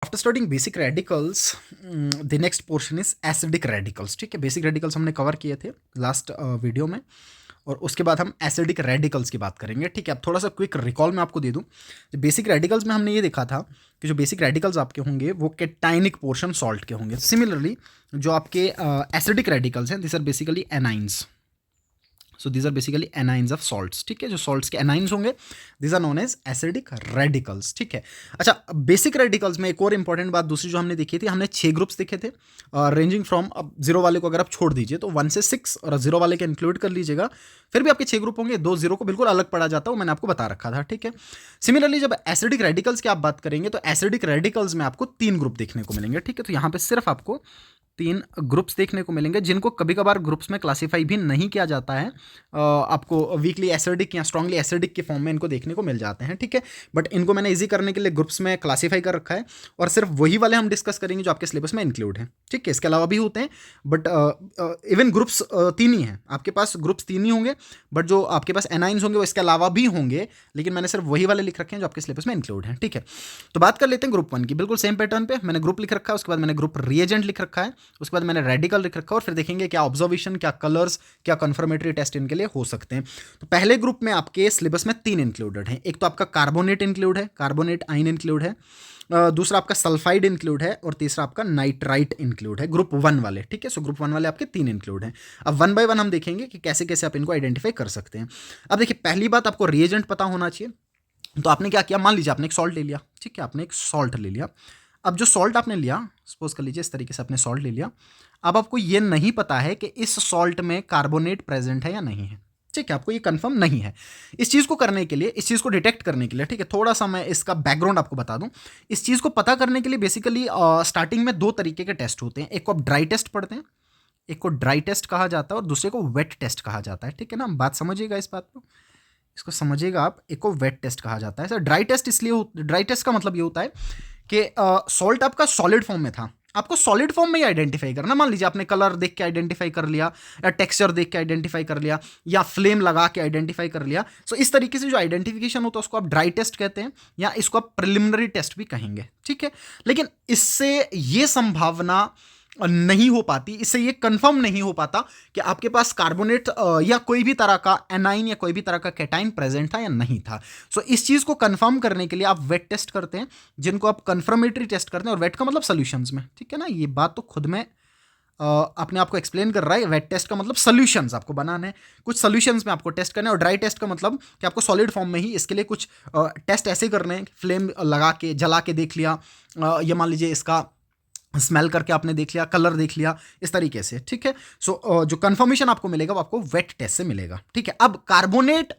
After studying basic radicals the next portion is acidic radicals. ठीक है, basic radicals हमने cover किए थे लास्ट वीडियो में, और उसके बाद हम एसिडिक रेडिकल्स की बात करेंगे। ठीक है, अब थोड़ा सा क्विक रिकॉल मैं आपको दे दूं। बेसिक रेडिकल्स में हमने ये देखा था कि जो बेसिक रेडिकल्स आपके होंगे वो कैटायनिक पोर्शन सॉल्ट के होंगे। सिमिलरली जो आपके एसिडिक रेडिकल्स हैं, this are basically anions. So these are basically anions of salts. ठीक है, जो सॉल्ट्स के एनाइंस होंगे these are known as acidic radicals. ठीक है, अच्छा, बेसिक रेडिकल्स में एक और इंपॉर्टेंट बात दूसरी जो हमने देखी थी, हमने 6 ग्रुप्स देखे थे रेंजिंग फ्रॉम, अब 0 वाले को अगर आप छोड़ दीजिए तो 1 से 6 और 0 वाले के इंक्लूड कर लीजिएगा, फिर भी आपके 6 ग्रुप होंगे। 2 0 को बिल्कुल अलग पड़ा जाता है, वो मैंने आपको बता रखा था। ठीक है, सिमिलरली जब एसिडिक रेडिकल्स की आप बात करेंगे तो एसिडिक रेडिकल्स में आपको 3 ग्रुप देखने को मिलेंगे। ठीक है, तो यहाँ पे सिर्फ आपको 3 ग्रुप्स देखने को मिलेंगे, जिनको कभी कभार ग्रुप्स में क्लासीफाई भी नहीं किया जाता है। आपको वीकली एसिडिक या स्ट्रांगली एसिडिक के फॉर्म में इनको देखने को मिल जाते हैं। ठीक है, बट इनको मैंने इजी करने के लिए ग्रुप्स में क्लासीफाई कर रखा है, और सिर्फ वही वाले हम डिस्कस करेंगे जो आपके सिलेबस में इंक्लूड है। ठीक है, इसके अलावा भी होते हैं, बट इवन ग्रुप्स 3 ही हैं आपके पास, ग्रुप्स 3 ही होंगे, बट जो आपके पास एनाइंस होंगे वो इसके अलावा भी होंगे, लेकिन मैंने सिर्फ वही वाले लिख रखे हैं जो आपके सिलेबस में इंक्लूड है। ठीक है, तो बात कर लेते हैं ग्रुप 1 की। बिल्कुल सेम पैटर्न पे मैंने ग्रुप लिख रखा है, उसके बाद मैंने ग्रुप रिएजेंट लिख रखा है, उसके बाद मैंने रेडिकल लिख रखा है, और फिर देखेंगे क्या ऑब्जर्वेशन, क्या कलर्स, क्या कन्फर्मेटरी टेस्ट इनके लिए हो सकते हैं। तो पहले ग्रुप में आपके सिलेबस में 3 इंक्लूडेड हैं। एक तो आपका कार्बोनेट इंक्लूड है, कार्बोनेट आयन इंक्लूड है, दूसरा आपका सल्फाइड इंक्लूड है, और तीसरा आपका नाइट्राइट इंक्लूड है, ग्रुप 1 वाले। ठीक है, सो ग्रुप 1 वाले आपके 3 इंक्लूड हैं। अब 1 बाय 1 हम देखेंगे कि कैसे कैसे आप इनको आइडेंटिफाई कर सकते हैं। अब देखिए, पहली बात आपको रिएजेंट पता होना चाहिए। तो आपने क्या किया, मान लीजिए आपने एक सॉल्ट ले लिया। ठीक है, आपने एक सॉल्ट ले लिया। अब जो सॉल्ट आपने लिया, सपोज कर लीजिए इस तरीके से आपने सॉल्ट ले लिया। अब आपको ये नहीं पता है कि इस सॉल्ट में कार्बोनेट प्रेजेंट है या नहीं है। ठीक है, आपको ये कंफर्म नहीं है। इस चीज़ को करने के लिए, इस चीज़ को डिटेक्ट करने के लिए, ठीक है, थोड़ा सा मैं इसका बैकग्राउंड आपको बता दूं। इस चीज़ को पता करने के लिए बेसिकली स्टार्टिंग में 2 तरीके के टेस्ट होते हैं। एक को आप ड्राई टेस्ट पढ़ते हैं, एक को ड्राई टेस्ट कहा जाता है, और दूसरे को वेट टेस्ट कहा जाता है। ठीक है ना, बात समझिएगा इस बात को, इसको समझिएगा आप। एक को वेट टेस्ट कहा जाता है। सर ड्राई टेस्ट इसलिए, ड्राई टेस्ट का मतलब ये होता है कि सॉल्ट आपका सॉलिड फॉर्म में था, आपको सॉलिड फॉर्म में ही आइडेंटिफाई करना। मान लीजिए आपने कलर देख के आइडेंटिफाई कर लिया, या टेक्सचर देख के आइडेंटिफाई कर लिया, या फ्लेम लगा के आइडेंटिफाई कर लिया। सो इस तरीके से जो आइडेंटिफिकेशन होता है उसको आप ड्राई टेस्ट कहते हैं, या इसको आप प्रिलिमिनरी टेस्ट भी कहेंगे। ठीक है, लेकिन इससे ये संभावना नहीं हो पाती, इससे ये कंफर्म नहीं हो पाता कि आपके पास कार्बोनेट या कोई भी तरह का एनाइन या कोई भी तरह का कैटाइन प्रेजेंट था या नहीं था। सो इस चीज को कंफर्म करने के लिए आप वेट टेस्ट करते हैं, जिनको आप कंफर्मेटरी टेस्ट करते हैं, और वेट का मतलब सॉल्यूशंस में। ठीक है ना, ये बात तो खुद में अपने आप को एक्सप्लेन कर रहा है। वेट टेस्ट का मतलब सॉल्यूशंस आपको बनाने हैं, कुछ सॉल्यूशंस में आपको टेस्ट करना है, और ड्राई टेस्ट का मतलब कि आपको सॉलिड फॉर्म में ही इसके लिए कुछ टेस्ट ऐसे करने हैं, फ्लेम लगा के जला के देख लिया, या मान लीजिए इसका स्मेल करके आपने देख लिया, कलर देख लिया, इस तरीके से। ठीक है, सो जो कंफर्मेशन आपको मिलेगा वो आपको वेट टेस्ट से मिलेगा। ठीक है, अब कार्बोनेट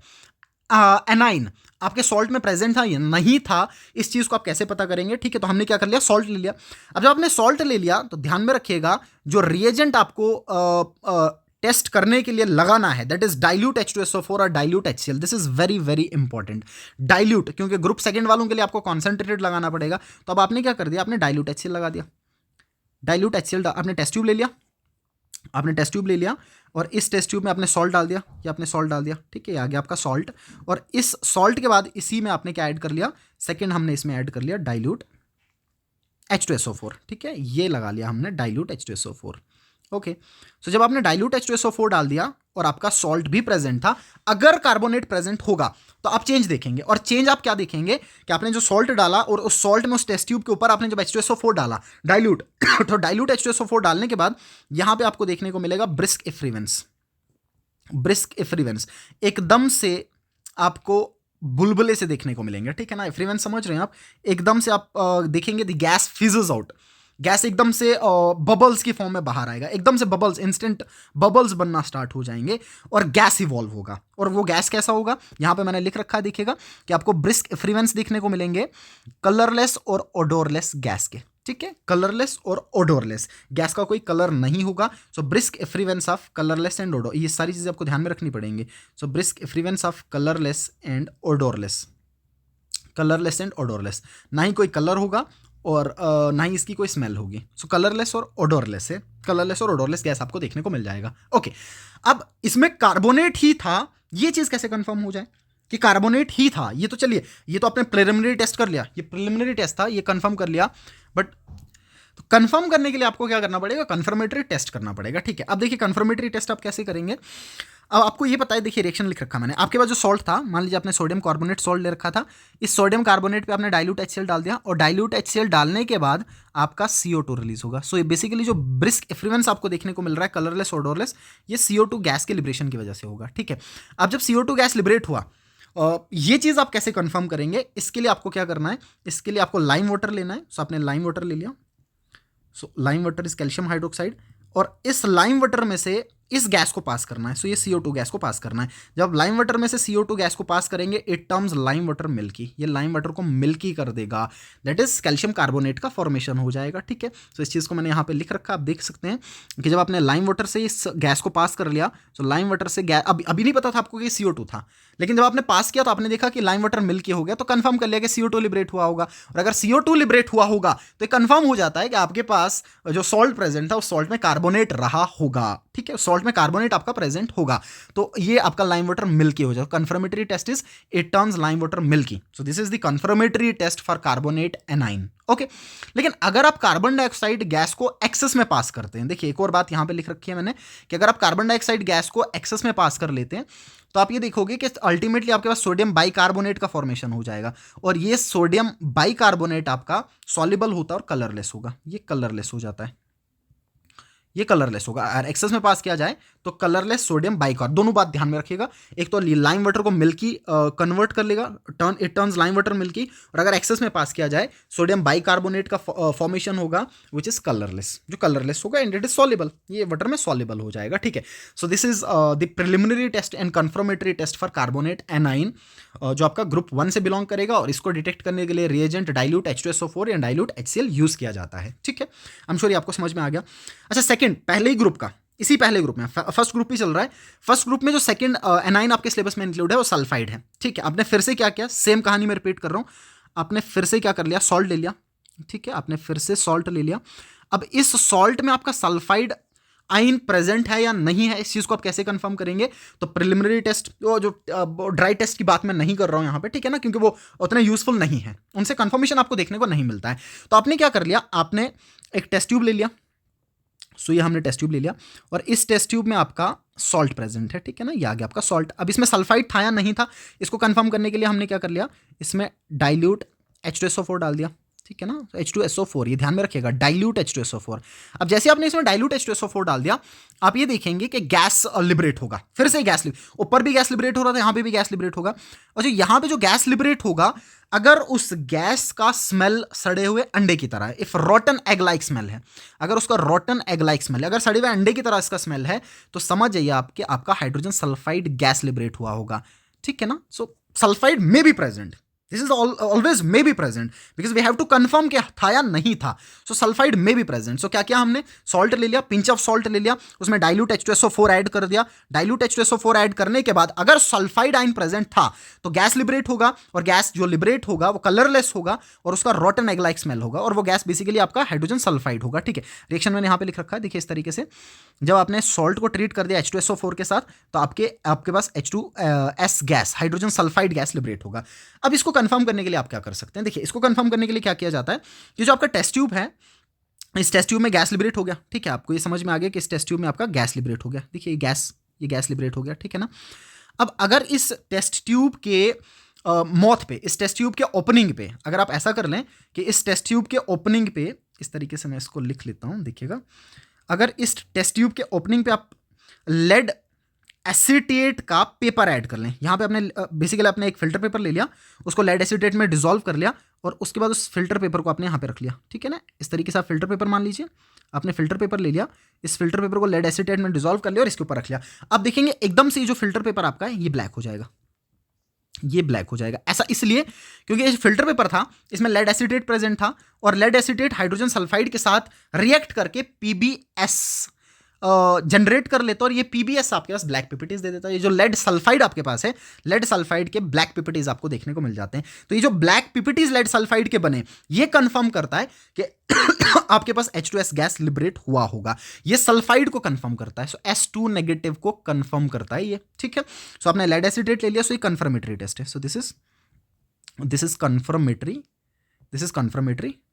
एनाइन आपके सॉल्ट में प्रेजेंट था या नहीं था, इस चीज को आप कैसे पता करेंगे। ठीक है, तो हमने क्या कर लिया, सॉल्ट ले लिया। अब जब आपने सॉल्ट ले लिया तो ध्यान में रखिएगा, जो रिएजेंट आपको टेस्ट करने के लिए लगाना है, दैट इज डाइल्यूट H2SO4 और dilute HCl। This is very very important, dilute, क्योंकि ग्रुप सेकंड वालों के लिए आपको कॉन्सेंट्रेटेड लगाना पड़ेगा। तो अब आपने क्या कर दिया, आपने डाइल्यूट HCl लगा दिया। डाइल्यूट HCl, आपने टेस्ट ट्यूब ले लिया, आपने टेस्ट ट्यूब ले लिया, और इस टेस्ट ट्यूब में आपने सॉल्ट डाल दिया, या आपने सॉल्ट डाल दिया। ठीक है, ये आ गया आपका सॉल्ट, और इस सॉल्ट के बाद इसी में आपने क्या ऐड कर लिया, सेकंड हमने इसमें ऐड कर लिया डाइल्यूट H2SO4। ठीक है, ये लगा लिया हमने डाइल्यूट H2SO4। ओके, सो जब आपने डाइल्यूट H2SO4 डाल दिया और आपका सॉल्ट भी प्रेजेंट था, अगर कार्बोनेट प्रेजेंट होगा तो आप चेंज देखेंगे। और चेंज आप क्या देखेंगे कि आपने जो सॉल्ट डाला, और उस सॉल्ट में, उस टेस्ट ट्यूब के ऊपर आपने जब H2SO4 डाला डाइल्यूट तो डाइल्यूट H2SO4 डालने के बाद यहां पे आपको देखने को मिलेगा ब्रिस्क इफ्रिवेंस। ब्रिस्क इफ्रिवेंस एकदम से आपको बुलबुले से देखने को मिलेंगे। ठीक है ना, इफ्रिवेंस समझ रहे हैं आप, एकदम से आप देखेंगे द गैस फिजेस आउट, गैस एकदम से बबल्स की फॉर्म में बाहर आएगा, एकदम से बबल्स, इंस्टेंट बबल्स बनना स्टार्ट हो जाएंगे, और गैस इवॉल्व होगा। और वो गैस कैसा होगा, यहां पे मैंने लिख रखा है, देखिएगा कि आपको ब्रिस्क इफ्रिवेंस देखने को मिलेंगे कलरलेस और ओडोरलेस गैस के। ठीक है, कलरलेस और ओडोरलेस गैस का कोई कलर नहीं होगा। So brisk effervescence of colourless and odour, ये सारी चीजें आपको ध्यान में रखनी पड़ेंगी। So brisk effervescence of colourless and odourless, colourless and odourless, ना ही कोई कलर होगा और ना ही इसकी कोई स्मेल होगी। सो कलरलेस और ओडोरलेस है, कलरलेस और ओडोरलेस गैस आपको देखने को मिल जाएगा। ओके, अब इसमें कार्बोनेट ही था, ये चीज कैसे कंफर्म हो जाए, कि कार्बोनेट ही था। ये तो चलिए, ये तो आपने प्रिलिमिनरी टेस्ट कर लिया, ये प्रिलिमिनरी टेस्ट था, ये कंफर्म कर लिया। बट तो कंफर्म करने के लिए आपको क्या करना पड़ेगा, कंफर्मेटरी टेस्ट करना पड़ेगा। ठीक है, अब देखिए कंफर्मेटरी टेस्ट आप कैसे करेंगे। अब आपको ये पता है, देखिए रिएक्शन लिख रखा मैंने, आपके पास जो सॉल्ट था, मान लीजिए आपने सोडियम कार्बोनेट सॉल्ट ले रखा था, इस सोडियम कार्बोनेट पे आपने डाइल्यूट HCl डाल दिया, और डाइल्यूट HCl डालने के बाद आपका CO2 रिलीज होगा। सो ये बेसिकली जो ब्रिस्क एफ्लुएंस आपको देखने को मिल रहा है, कलरलेस ओडोरलेस, ये CO2 गैस के लिबरेशन की वजह से होगा। ठीक है, अब जब CO2 गैस लिबरेट हुआ, ये चीज़ आप कैसे कंफर्म करेंगे, इसके लिए आपको क्या करना है, इसके लिए आपको लाइम वाटर लेना है। सो आपने लाइम वाटर ले लिया, so lime water is calcium hydroxide, और इस लाइम वाटर में से इस गैस को पास करना है। सो ये CO2 गैस को पास करना है। जब लाइम वाटर में से CO2 गैस को पास करेंगे, it terms lime water milky, ये लाइम वाटर को मिल्की कर देगा, दैट इज कैल्शियम कार्बोनेट का फॉर्मेशन हो जाएगा। ठीक है, तो इस चीज़ को मैंने यहाँ पे लिख रखा, आप देख सकते हैं कि जब आपने लाइम वाटर से इस गैस को पास कर लिया, तो लाइम वाटर से गैस, अभी नहीं पता था आपको कि CO2 था, लेकिन जब आपने पास किया तो आपने देखा कि लाइम वाटर मिल्की हो गया, तो कंफर्म कर लिया कि CO2 लिबरेट हुआ होगा। और अगर CO2 लिबरेट हुआ होगा तो कंफर्म हो जाता है कि आपके पास जो सॉल्ट प्रेजेंट था, उस सॉल्ट में कार्बोनेट रहा होगा। ठीक है, सॉल्ट में कार्बोनेट आपका प्रेजेंट होगा, तो ये आपका लाइम वाटर मिल्की हो जाएगा। Confirmatory test is it turns lime water milky. So this is the confirmatory test for carbonate anion. Okay, लेकिन अगर आप कार्बन डाइऑक्साइड गैस को एक्सेस में पास करते हैं, देखिए एक और बात यहां पे लिख रखी है मैंने, कि अगर आप कार्बन डाइऑक्साइड गैस को एक्सेस में पास कर लेते हैं, तो आप ये देखोगे कि अल्टीमेटली आपके पास सोडियम बाइकार्बोनेट का फॉर्मेशन हो जाएगा, और ये सोडियम बाइकार्बोनेट आपका सॉल्युबल होता है और कलरलेस होगा। ये कलरलेस हो जाता है, ये कलरलेस होगा। अगर एक्सेस में पास किया जाए तो कलरलेस सोडियम बाइकार्ब, दोनों बात ध्यान में रखिएगा। एक तो लाइम वाटर को मिल्की कन्वर्ट कर लेगा, it turns lime water milky, और अगर एक्सेस में पास किया जाए सोडियम बाइकार्बोनेट का फॉर्मेशन होगा विच इज कलरलेस, जो कलरलेस होगा एंड इट इज सॉल्युबल, ये वाटर में सॉल्युबल हो जाएगा। ठीक है, so this is the preliminary test and confirmatory test for carbonate anion, जो आपका ग्रुप 1 से बिलोंग करेगा, और इसको डिटेक्ट करने के लिए रिएजेंट डाइल्यूट H2SO4 या डाइल्यूट HCl यूज किया जाता है। ठीक है, आई एम श्योर आपको समझ में आ गया। अच्छा, सेकंड, पहले ही ग्रुप का, इसी पहले ग्रुप में, फर्स्ट ग्रुप ही चल रहा है, फर्स्ट ग्रुप में जो सेकंड एनाइन आपके सिलेबस में इंक्लूड है वो सल्फाइड है। ठीक है, आपने फिर से क्या किया, सेम कहानी में रिपीट कर रहा हूं, आपने फिर से क्या कर लिया, सॉल्ट ले लिया। ठीक है, आपने फिर से सॉल्ट ले लिया। अब इस सॉल्ट में आपका सल्फाइड आइन प्रेजेंट है या नहीं है, इस चीज को आप कैसे कंफर्म करेंगे, तो प्रिलिमिनरी टेस्ट, जो ड्राई टेस्ट की बात मैं नहीं कर रहा हूं यहां पे, ठीक है ना, क्योंकि वो उतने यूजफुल नहीं है, उनसे कंफर्मेशन आपको देखने को नहीं मिलता है। तो आपने क्या कर लिया, आपने एक टेस्ट ट्यूब ले लिया। सो ये हमने टेस्ट ट्यूब ले लिया, और इस टेस्ट ट्यूब में आपका सॉल्ट प्रेजेंट है। ठीक है ना, ये आ गया आपका सॉल्ट। अब इसमें सल्फाइड था या नहीं था, इसको कंफर्म करने के लिए हमने क्या कर लिया, इसमें डाइल्यूट H2SO4 डाल दिया। ठीक है ना, H2SO4, ये ध्यान में रखिएगा, डाइल्यूट H2SO4। अब जैसे आपने इसमें डाइल्यूट H2SO4 डाल दिया, आप ये देखेंगे कि गैस लिबरेट होगा, फिर से गैस, ऊपर भी गैस लिबरेट हो रहा था, यहां पे भी गैस लिबरेट होगा। और जो यहां पे जो गैस लिबरेट होगा, अगर उस गैस का स्मेल सड़े हुए अंडे की तरह है, इफ रॉटन एग लाइक स्मेल है, अगर उसका रॉटन एग लाइक स्मेल है, अगर सड़े हुए अंडे की तरह इसका स्मेल है, तो समझ जाइए आपका हाइड्रोजन सल्फाइड गैस लिबरेट हुआ होगा। ठीक है ना, so sulphide may be present, this is always may be present, because we have to confirm कि था या नहीं था। So sulphide may be present. So क्या किया हमने, सॉल्ट ले लिया, पिंच ऑफ सॉल्ट ले लिया, उसमें डाइल्यूट H2SO4 ऐड कर दिया। डाइल्यूट H2SO4 ऐड करने के बाद अगर सल्फाइड आइन प्रेजेंट था तो गैस लिबरेट होगा, और गैस जो लिबरेट होगा वो कलरलेस होगा, और उसका रॉटन एग लाइक स्मेल होगा, और वो गैस बेसिकली आपका हाइड्रोजन सल्फाइड होगा। ठीक है, रिएक्शन मैंने यहाँ पे लिख रखा है, देखिए इस तरीके से, जब आपने सॉल्ट को ट्रीट कर दिया H2SO4 के साथ, तो आपके पास H2S gas, hydrogen sulphide gas liberate होगा। अब इसको कंफर्म करने के लिए आप क्या कर सकते हैं, देखिए इसको कंफर्म करने के लिए क्या किया जाता है, कि जो आपका टेस्ट ट्यूब है, इस टेस्ट ट्यूब में गैस लिबरेट हो गया। ठीक है, आपको ये समझ में आ गया कि इस टेस्ट ट्यूब में आपका गैस लिबरेट हो गया। देखिए ये गैस लिबरेट हो गया। ठीक है ना, अब अगर इस टेस्ट ट्यूब के मौत पे, इस टेस्ट ट्यूब के ओपनिंग पे, अगर आप ऐसा कर लें कि इस टेस्ट ट्यूब के ओपनिंग पे, इस तरीके से मैं इसको लिख लेता हूं, देखिएगा, अगर इस टेस्ट ट्यूब के ओपनिंग पे आप लेड एसीटेट का पेपर ऐड कर लें, यहाँ पे आपने बेसिकली आपने एक फिल्टर पेपर ले लिया, उसको लेड एसीटेट में डिसॉल्व कर लिया, और उसके बाद उस फिल्टर पेपर को आपने यहाँ पे रख लिया। ठीक है ना, इस तरीके से आप फिल्टर पेपर मान लीजिए, आपने फिल्टर पेपर ले लिया, इस फिल्टर पेपर को लेड एसीटेट में डिसॉल्व कर लिया और इसके ऊपर रख लिया। आप देखेंगे एकदम से जो फिल्टर पेपर आपका है ये ब्लैक हो जाएगा, ये ब्लैक हो जाएगा। ऐसा इसलिए क्योंकि ये फिल्टर पेपर था, इसमें लेड एसीटेट प्रेजेंट था, और लेड एसीटेट हाइड्रोजन सल्फाइड के साथ रिएक्ट करके PbS जनरेट कर लेता है और ये पीबीएस आपके पास ब्लैक पीपीटीज दे देता है। ये जो लेड सल्फाइड आपके पास है, लेड सल्फाइड के ब्लैक पीपीटीज आपको देखने को मिल जाते हैं। तो ये जो ब्लैक पीपीटीज लेड सल्फाइड के बने, ये कंफर्म करता है कि आपके पास H2S गैस लिबरेट हुआ होगा। ये सल्फाइड को कंफर्म करता है, सो S2 नेगेटिव को कंफर्म करता है ये, ठीक है। सो आपने लेड एसिटेट ले लिया, सो ये कंफर्मेटरी टेस्ट है। So this is confirmatory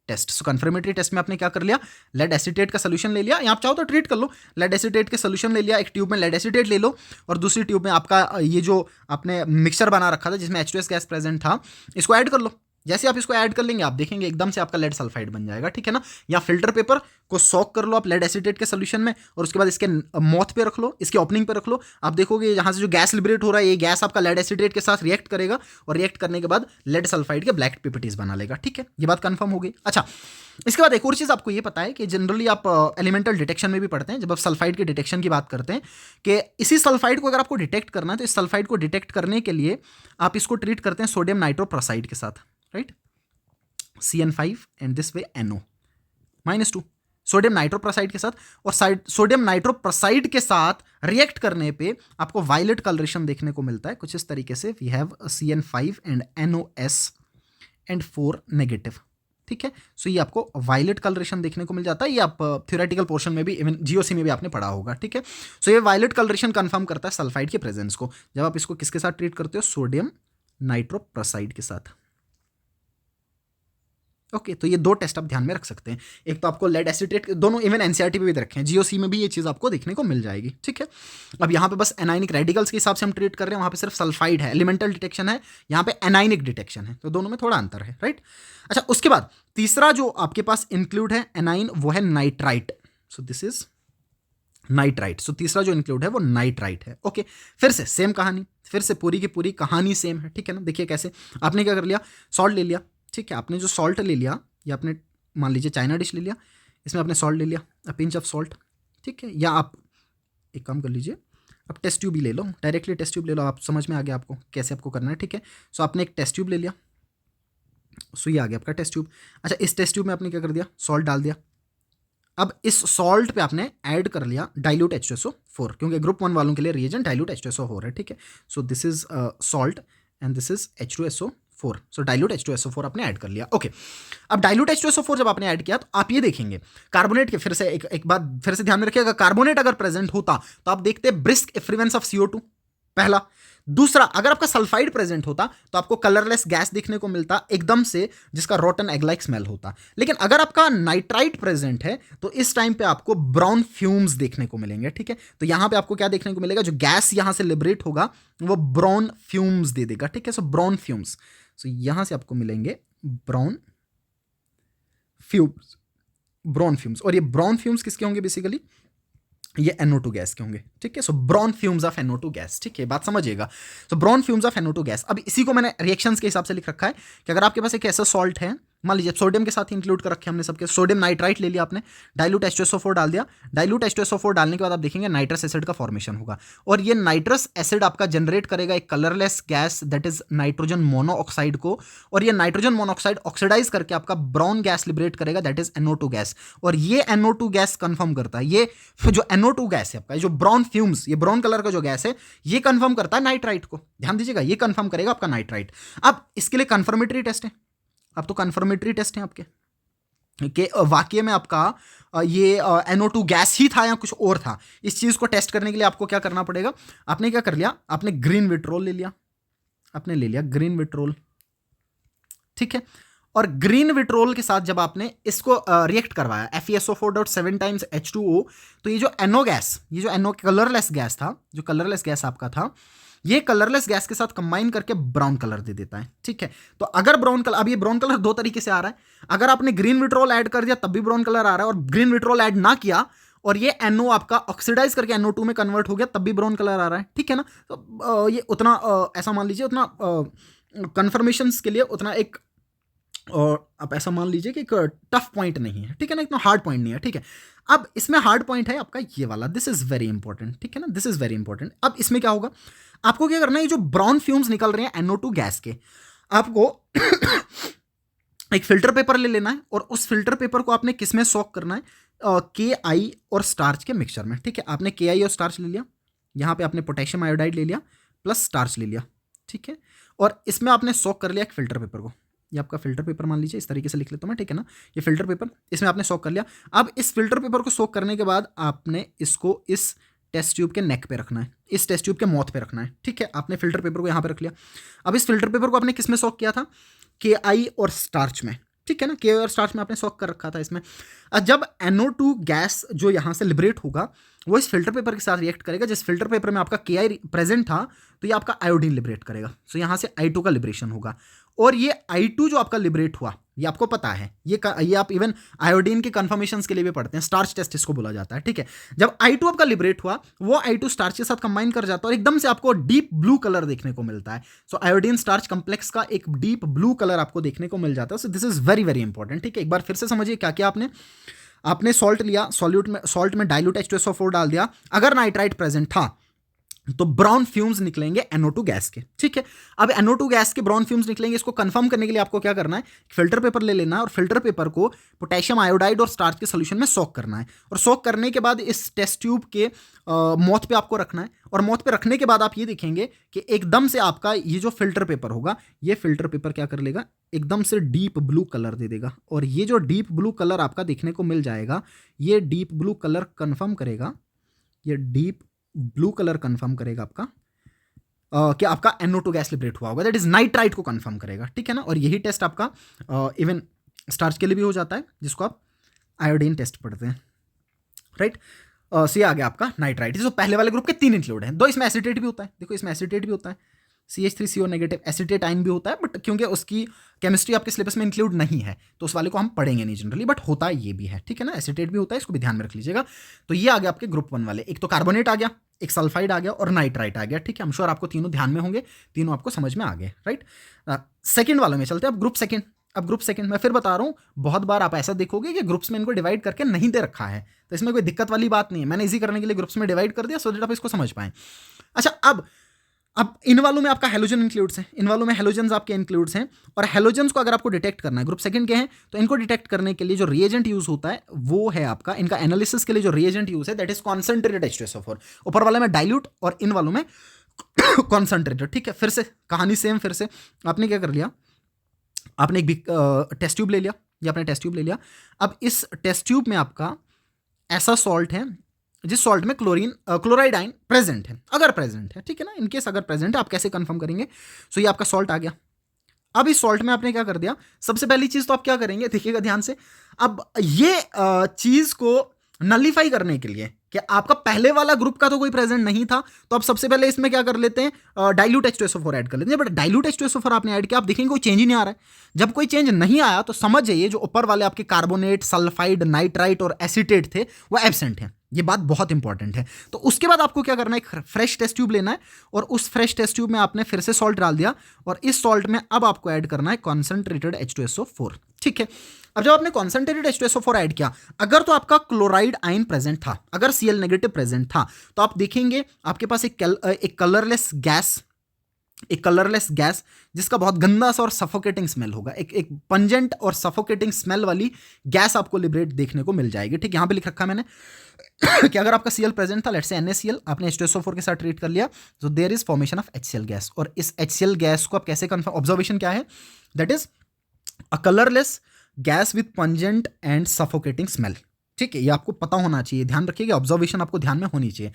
test. So confirmatory test में आपने क्या कर लिया, लेड एसिटेट का सोल्यूशन ले लिया, या आप चाहो तो ट्रीट कर लो, लेड एसिटेट के सोल्यूशन ले लिया, एक ट्यूब में लेड एसिटेट ले लो और दूसरी ट्यूब में आपका ये जो आपने मिक्सचर बना रखा था जिसमें H2S गैस प्रेजेंट था, इसको ऐड कर लो। जैसे आप इसको ऐड कर लेंगे आप देखेंगे एकदम से आपका लेड सल्फाइड बन जाएगा, ठीक है ना। या फिल्टर पेपर को सॉक कर लो आप लेड एसिटेट के सोल्यूशन में और उसके बाद इसके माउथ पे रख लो, इसकी ओपनिंग पे रख लो। आप देखोगे यहाँ से जो गैस लिबरेट हो रहा है, ये गैस आपका लेड एसिटेट के साथ रिएक्ट करेगा और रिएक्ट करने के बाद लेड सल्फाइड के ब्लैक पीपीटीज बना लेगा, ठीक है। ये बात कंफर्म हो गई। अच्छा, इसके बाद एक और चीज़ आपको ये पता है कि जनरली आप एलिमेंटल डिटेक्शन में भी पढ़ते हैं, जब आप सल्फाइड के डिटेक्शन की बात करते हैं कि इसी सल्फाइड को अगर आपको डिटेक्ट करना है तो इस सल्फाइड को डिटेक्ट करने के लिए आप इसको ट्रीट करते हैं सोडियम नाइट्रोप्रोसाइड के साथ, right. CN5 and this way NO -2 sodium nitroprusside के साथ, और सोडियम नाइट्रोप्रोसाइड के साथ रिएक्ट करने पे आपको वायलेट कलरेशन देखने को मिलता है कुछ इस तरीके से। We have CN5 and NOS and 4 negative, ठीक है। सो ये आपको वायलेट कलरेशन देखने को मिल जाता है। ये आप थ्योरेटिकल पोर्शन में भी, इवन GOC में भी आपने पढ़ा होगा, ठीक है। सो ये वायलेट कलरेशन कंफर्म करता है सल्फाइड के प्रेजेंस को जब आप इसको किसके साथ ट्रीट करते हो, सोडियम नाइट्रोप्रोसाइड के साथ। ओके, तो ये दो टेस्ट आप ध्यान में रख सकते हैं। एक तो आपको लेड एसिटेट, दोनों इवन NCERT पे भी रखे हैं, GOC में भी ये चीज़ आपको देखने को मिल जाएगी, ठीक है। अब यहाँ पे बस एनाइनिक रेडिकल्स के हिसाब से हम ट्रीट कर रहे हैं, वहाँ पे सिर्फ सल्फाइड है, एलिमेंटल डिटेक्शन है, यहाँ पे एनाइनिक डिटेक्शन है, तो दोनों में थोड़ा अंतर है, राइट। अच्छा, उसके बाद तीसरा जो आपके पास इंक्लूड है एनाइन, वो है nitrite. So this is nitrite. So तीसरा जो इंक्लूड है वो नाइट्राइट है। ओके, फिर से सेम कहानी, फिर से पूरी की पूरी कहानी सेम है, ठीक है ना। देखिए कैसे आपने क्या कर लिया, सॉल्ट ले लिया, ठीक है। आपने जो सॉल्ट ले लिया, या आपने मान लीजिए चाइना डिश ले लिया, इसमें आपने सॉल्ट ले लिया, अ पिंच ऑफ सॉल्ट, ठीक है। या आप एक काम कर लीजिए, आप टेस्ट ट्यूब ही ले लो, डायरेक्टली टेस्ट ट्यूब ले लो, आप समझ में आ गया आपको कैसे आपको करना है, ठीक है। सो आपने एक टेस्ट ट्यूब ले लिया, सो ये आ गया आपका टेस्ट ट्यूब। अच्छा, इस टेस्ट ट्यूब में आपने क्या कर दिया, सॉल्ट डाल दिया। अब इस सॉल्ट पे आपने ऐड कर लिया डाइल्यूट H2SO4, क्योंकि ग्रुप 1 वालों के लिए रिएजेंट डाइल्यूट H2SO4 है, ठीक है। So this is salt and this is H2SO4। So dilute H2SO4 आपने ऐड कर लिया। ओके, अब डाइल्यूट H2SO4 जब आपने ऐड किया तो आप ये देखेंगे कार्बोनेट के, फिर से एक बात फिर से ध्यान में रखिएगा, कार्बोनेट अगर प्रेजेंट होता तो आप देखते ब्रिस्क इफ्लुएंस ऑफ CO2, पहला। दूसरा, अगर आपका सल्फाइड प्रेजेंट होता तो आपको कलरलेस गैस देखने को मिलता एकदम से, जिसका रोटन एग लाइक स्मेल होता। लेकिन अगर आपका नाइट्राइट प्रेजेंट है तो इस टाइम पे आपको ब्राउन फ्यूम्स देखने को मिलेंगे, ठीक है। तो यहां पे आपको क्या देखने को मिलेगा, जो गैस यहां से लिबरेट होगा वो ब्राउन फ्यूम्स दे देगा, ठीक है। सो ब्राउन फ्यूम्स, सो यहां से आपको मिलेंगे ब्राउन फ्यूम्स, और ये ब्राउन फ्यूम्स किसके होंगे, बेसिकली ये NO2 गैस के होंगे, ठीक है। सो brown fumes of NO2 gas, ठीक है, बात समझिएगा। सो brown fumes of NO2 gas. अब इसी को मैंने रिएक्शंस के हिसाब से लिख रखा है कि अगर आपके पास एक ऐसा सॉल्ट है, मान लीजिए सोडियम के साथ इंक्लूड कर रखे हमने सबके, सोडियम नाइट्राइट ले लिया आपने, डाइल्यूट H2SO4 डाल दिया। डाइल्यूट H2SO4 डालने के बाद आप देखेंगे नाइट्रस एसिड का फॉर्मेशन होगा, और ये नाइट्रस एसिड आपका जनरेट करेगा एक colourless gas, that is nitrogen monoxide को, और ये नाइट्रोजन मोनोऑक्साइड ऑक्सीडाइज करके आपका ब्राउन गैस लिबरेट करेगा, दैट इज NO2 गैस। और ये NO2 गैस कंफर्म करता है, ये जो NO2 गैस है आपका, जो ब्राउन फ्यूम्स, ये ब्राउन कलर का जो गैस है, ये कंफर्म करता है नाइट्राइट को। ध्यान दीजिएगा, ये कंफर्म करेगा आपका नाइट्राइट। अब इसके लिए कंफर्मेटरी टेस्ट है, अब तो कंफर्मेटरी टेस्ट है आपके कि वाकई में आपका ये NO2 गैस ही था या कुछ और था। इस चीज़ को टेस्ट करने के लिए आपको क्या करना पड़ेगा, आपने क्या कर लिया, आपने ग्रीन विट्रोल ले लिया, आपने ले लिया ग्रीन विट्रोल, ठीक है। और ग्रीन विट्रोल के साथ जब आपने इसको रिएक्ट करवाया FeSO4.7 टाइम्स H2O, तो ये जो NO गैस, ये जो NO कलरलेस गैस था, जो कलरलेस गैस आपका था, ये कलरलेस गैस के साथ कंबाइन करके ब्राउन कलर दे देता है, ठीक है। तो अगर ब्राउन कलर, अब ये ब्राउन कलर दो तरीके से आ रहा है, अगर आपने ग्रीन विट्रोल ऐड कर दिया तब भी ब्राउन कलर आ रहा है, और ग्रीन विट्रोल ऐड ना किया और ये NO आपका ऑक्सीडाइज करके NO2 में कन्वर्ट हो गया तब भी ब्राउन कलर आ रहा है, ठीक है ना। तो ये उतना ऐसा मान लीजिए, उतना कंफर्मेशन के लिए उतना एक, और आप ऐसा मान लीजिए कि एक टफ पॉइंट नहीं है, ठीक है ना, इतना हार्ड पॉइंट नहीं है, ठीक है। अब इसमें हार्ड पॉइंट है आपका ये वाला, दिस इज वेरी इंपॉर्टेंट, ठीक है ना, दिस इज वेरी इंपॉर्टेंट। अब इसमें क्या होगा, आपको क्या करना है, ये जो ब्राउन फ्यूम्स निकल रहे हैं NO2 गैस के, आपको एक फिल्टर पेपर ले लेना है और उस फिल्टर पेपर को आपने किस में सोक करना है, के आई और स्टार्च के मिक्सचर में। ठीक है, आपने के आई और स्टार्च ले लिया, यहाँ पे आपने पोटेशियम आयोडाइड ले लिया प्लस स्टार्च ले लिया। ठीक है, और इसमें आपने सोक कर लिया एक फिल्टर पेपर को। ये आपका फिल्टर पेपर मान लीजिए, इस तरीके से लिख लेता हूँ मैं, ठीक है ना। ये फिल्टर पेपर, इसमें आपने सोक कर लिया। अब इस फिल्टर पेपर को सोक करने के बाद आपने इसको इस टेस्ट ट्यूब के नेक पे रखना है, इस टेस्ट ट्यूब के माउथ पे रखना है। ठीक है, आपने फिल्टर पेपर को यहाँ पे रख लिया। अब इस फिल्टर पेपर को आपने किस में सोक किया था, के आई और स्टार्च में। ठीक है ना, के आई और स्टार्च में आपने सोक कर रखा था इसमें। जब NO2 गैस जो यहाँ से लिबरेट होगा वो इस फिल्टर पेपर के साथ रिएक्ट करेगा। जिस फिल्टर पेपर में आपका के आई प्रेजेंट था तो ये आपका आयोडीन लिबरेट करेगा, सो यहाँ से I2 का लिबरेशन होगा। और ये I2 जो आपका लिबरेट हुआ, ये आपको पता है, ये आप इवन आयोडीन के कन्फर्मेशंस के लिए भी पढ़ते हैं, स्टार्च टेस्ट इसको बोला जाता है। ठीक है, जब I2 आपका लिबरेट हुआ, वो I2 स्टार्च के साथ कंबाइन कर जाता है और एकदम से आपको डीप ब्लू कलर देखने को मिलता है। सो आयोडीन स्टार्च कॉम्प्लेक्स का एक डीप ब्लू कलर आपको देखने को मिल जाता है। So this is very very important. ठीक है, एक बार फिर से समझिए क्या क्या आपने सॉल्ट लिया, सॉल्ट में डाइल्यूट H2SO4 डाल दिया। अगर नाइट्राइट प्रेजेंट था तो ब्राउन फ्यूम्स निकलेंगे NO2 गैस के। ठीक है, अब NO2 गैस के ब्राउन फ्यूम्स निकलेंगे, इसको कंफर्म करने के लिए आपको क्या करना है, फिल्टर पेपर ले लेना है और फिल्टर पेपर को पोटेशियम आयोडाइड और स्टार्च के सोल्यूशन में सोक करना है। और सोक करने के बाद इस टेस्ट ट्यूब के माउथ पे आपको रखना है। और माउथ पे रखने के बाद आप ये देखेंगे कि एकदम से आपका ये जो फिल्टर पेपर होगा, ये फिल्टर पेपर क्या कर लेगा, एकदम से डीप ब्लू कलर दे देगा। और ये जो डीप ब्लू कलर आपका देखने को मिल जाएगा, ये डीप ब्लू कलर कंफर्म करेगा, ये डीप ब्लू कलर कंफर्म करेगा आपका कि आपका NO2 गैस लिबरेट हुआ होगा, दैट इज नाइट्राइट को कंफर्म करेगा। ठीक है ना, और यही टेस्ट आपका इवन स्टार्च के लिए भी हो जाता है, जिसको आप आयोडीन टेस्ट पढ़ते हैं, राइट। सो ये आ गया आपका नाइट्राइट। जो पहले वाले ग्रुप के 3 इंक्लूड हैं, 2 इसमें एसिटेट भी होता है, देखो इसमें एसिटेट भी होता है, CH3CO नेगेटिव एसिटेट आयन भी होता है, बट क्योंकि उसकी केमिस्ट्री आपके सिलेबस में इंक्लूड नहीं है तो उस वाले को हम पढ़ेंगे नहीं जनरली, बट होता है ये भी है। ठीक है ना, एसिटेट भी होता है, इसको भी ध्यान में रख लीजिएगा। तो ये आ गया आपके ग्रुप 1 वाले, एक तो कार्बोनेट आ गया, एक सल्फाइड आ गया और नाइट्राइट आ गया। ठीक है, I'm sure आपको तीनों ध्यान में होंगे, तीनों आपको समझ में आ गए, राइट। सेकेंड वाले में चलते हैं, अब ग्रुप सेकंड मैं फिर बता रहा हूँ, बहुत बार आप ऐसा देखोगे कि ग्रुप्स में इनको डिवाइड करके नहीं दे रखा है, तो इसमें कोई दिक्कत वाली बात नहीं है, मैंने इजी करने के लिए ग्रुप्स में डिवाइड कर दिया सो दैट आप इसको समझ पाएं। अच्छा, अब इन वालों में आपका हेलोजन इंक्लूड्स हैं, इन वालों में हेलोजन्स आपके इंक्लूड्स हैं। और हेलोजन्स को अगर आपको डिटेक्ट करना है, ग्रुप सेकंड के हैं, तो इनको डिटेक्ट करने के लिए जो रिएजेंट यूज होता है वो है आपका, इनका एनालिसिस के लिए जो रिएजेंट यूज है दैट इज कॉन्सेंट्रेटेड H2SO4। ऊपर वाले में डाइल्यूट और इन वालों में कॉन्सेंट्रेटेड। ठीक है, फिर से कहानी सेम, फिर से आपने क्या कर लिया, आपने एक टेस्ट ट्यूब ले लिया, ये आपने टेस्ट ट्यूब ले लिया। अब इस टेस्ट ट्यूब में आपका ऐसा सॉल्ट है जिस सॉल्ट में क्लोराइड आयन प्रेजेंट है, अगर प्रेजेंट है। ठीक है ना, इनकेस अगर प्रेजेंट है, आप कैसे कंफर्म करेंगे। सो ये आपका सॉल्ट आ गया। अब इस सॉल्ट में आपने क्या कर दिया, सबसे पहली चीज तो आप क्या करेंगे, देखिएगा ध्यान से। अब ये चीज को नलीफाई करने के लिए कि आपका पहले वाला ग्रुप का तो कोई प्रेजेंट नहीं था, तो आप सबसे पहले इसमें क्या कर लेते हैं, डाइल्यूट H2SO4 ऐड कर लेते हैं। बट डाइल्यूट H2SO4 आपने ऐड किया, आप देखेंगे कोई चेंज ही नहीं आ रहा है। जब कोई चेंज नहीं आया तो समझ जाइए जो ऊपर वाले आपके कार्बोनेट, सल्फाइड, नाइट्राइट और एसिटेट थे वो एब्सेंट हैं। ये बात बहुत इंपॉर्टेंट है। तो उसके बाद आपको क्या करना है, एक फ्रेश टेस्ट ट्यूब लेना है और उस फ्रेश टेस्ट ट्यूब में आपने फिर से सॉल्ट डाल दिया और इस सॉल्ट में अब आपको ऐड करना है कॉन्सेंट्रेटेड H2SO4। ठीक है, अब जब आपने कॉन्सेंट्रेटेड H2SO4 ऐड किया, अगर तो आपका क्लोराइड आयन प्रेजेंट था, अगर Cl नेगेटिव प्रेजेंट था, तो आप देखेंगे आपके पास एक कलरलेस गैस जिसका बहुत गंदा सा और सफोकेटिंग स्मेल होगा, एक पंजेंट और सफोकेटिंग स्मेल वाली गैस आपको लिबरेट देखने को मिल जाएगी। ठीक, यहां पे लिख रखा है मैंने कि अगर आपका Cl प्रेजेंट था, लेट्स से NaCl, आपने H2SO4 के साथ ट्रीट कर लिया, तो there is formation of HCl gas. और इस HCl गैस को आप कैसे कंफर्म, ऑब्जर्वेशन क्या है, that is a colourless gas with pungent and suffocating smell. ठीक है, ये आपको पता होना चाहिए, ध्यान रखिएगा, ऑब्जर्वेशन आपको ध्यान में होनी चाहिए।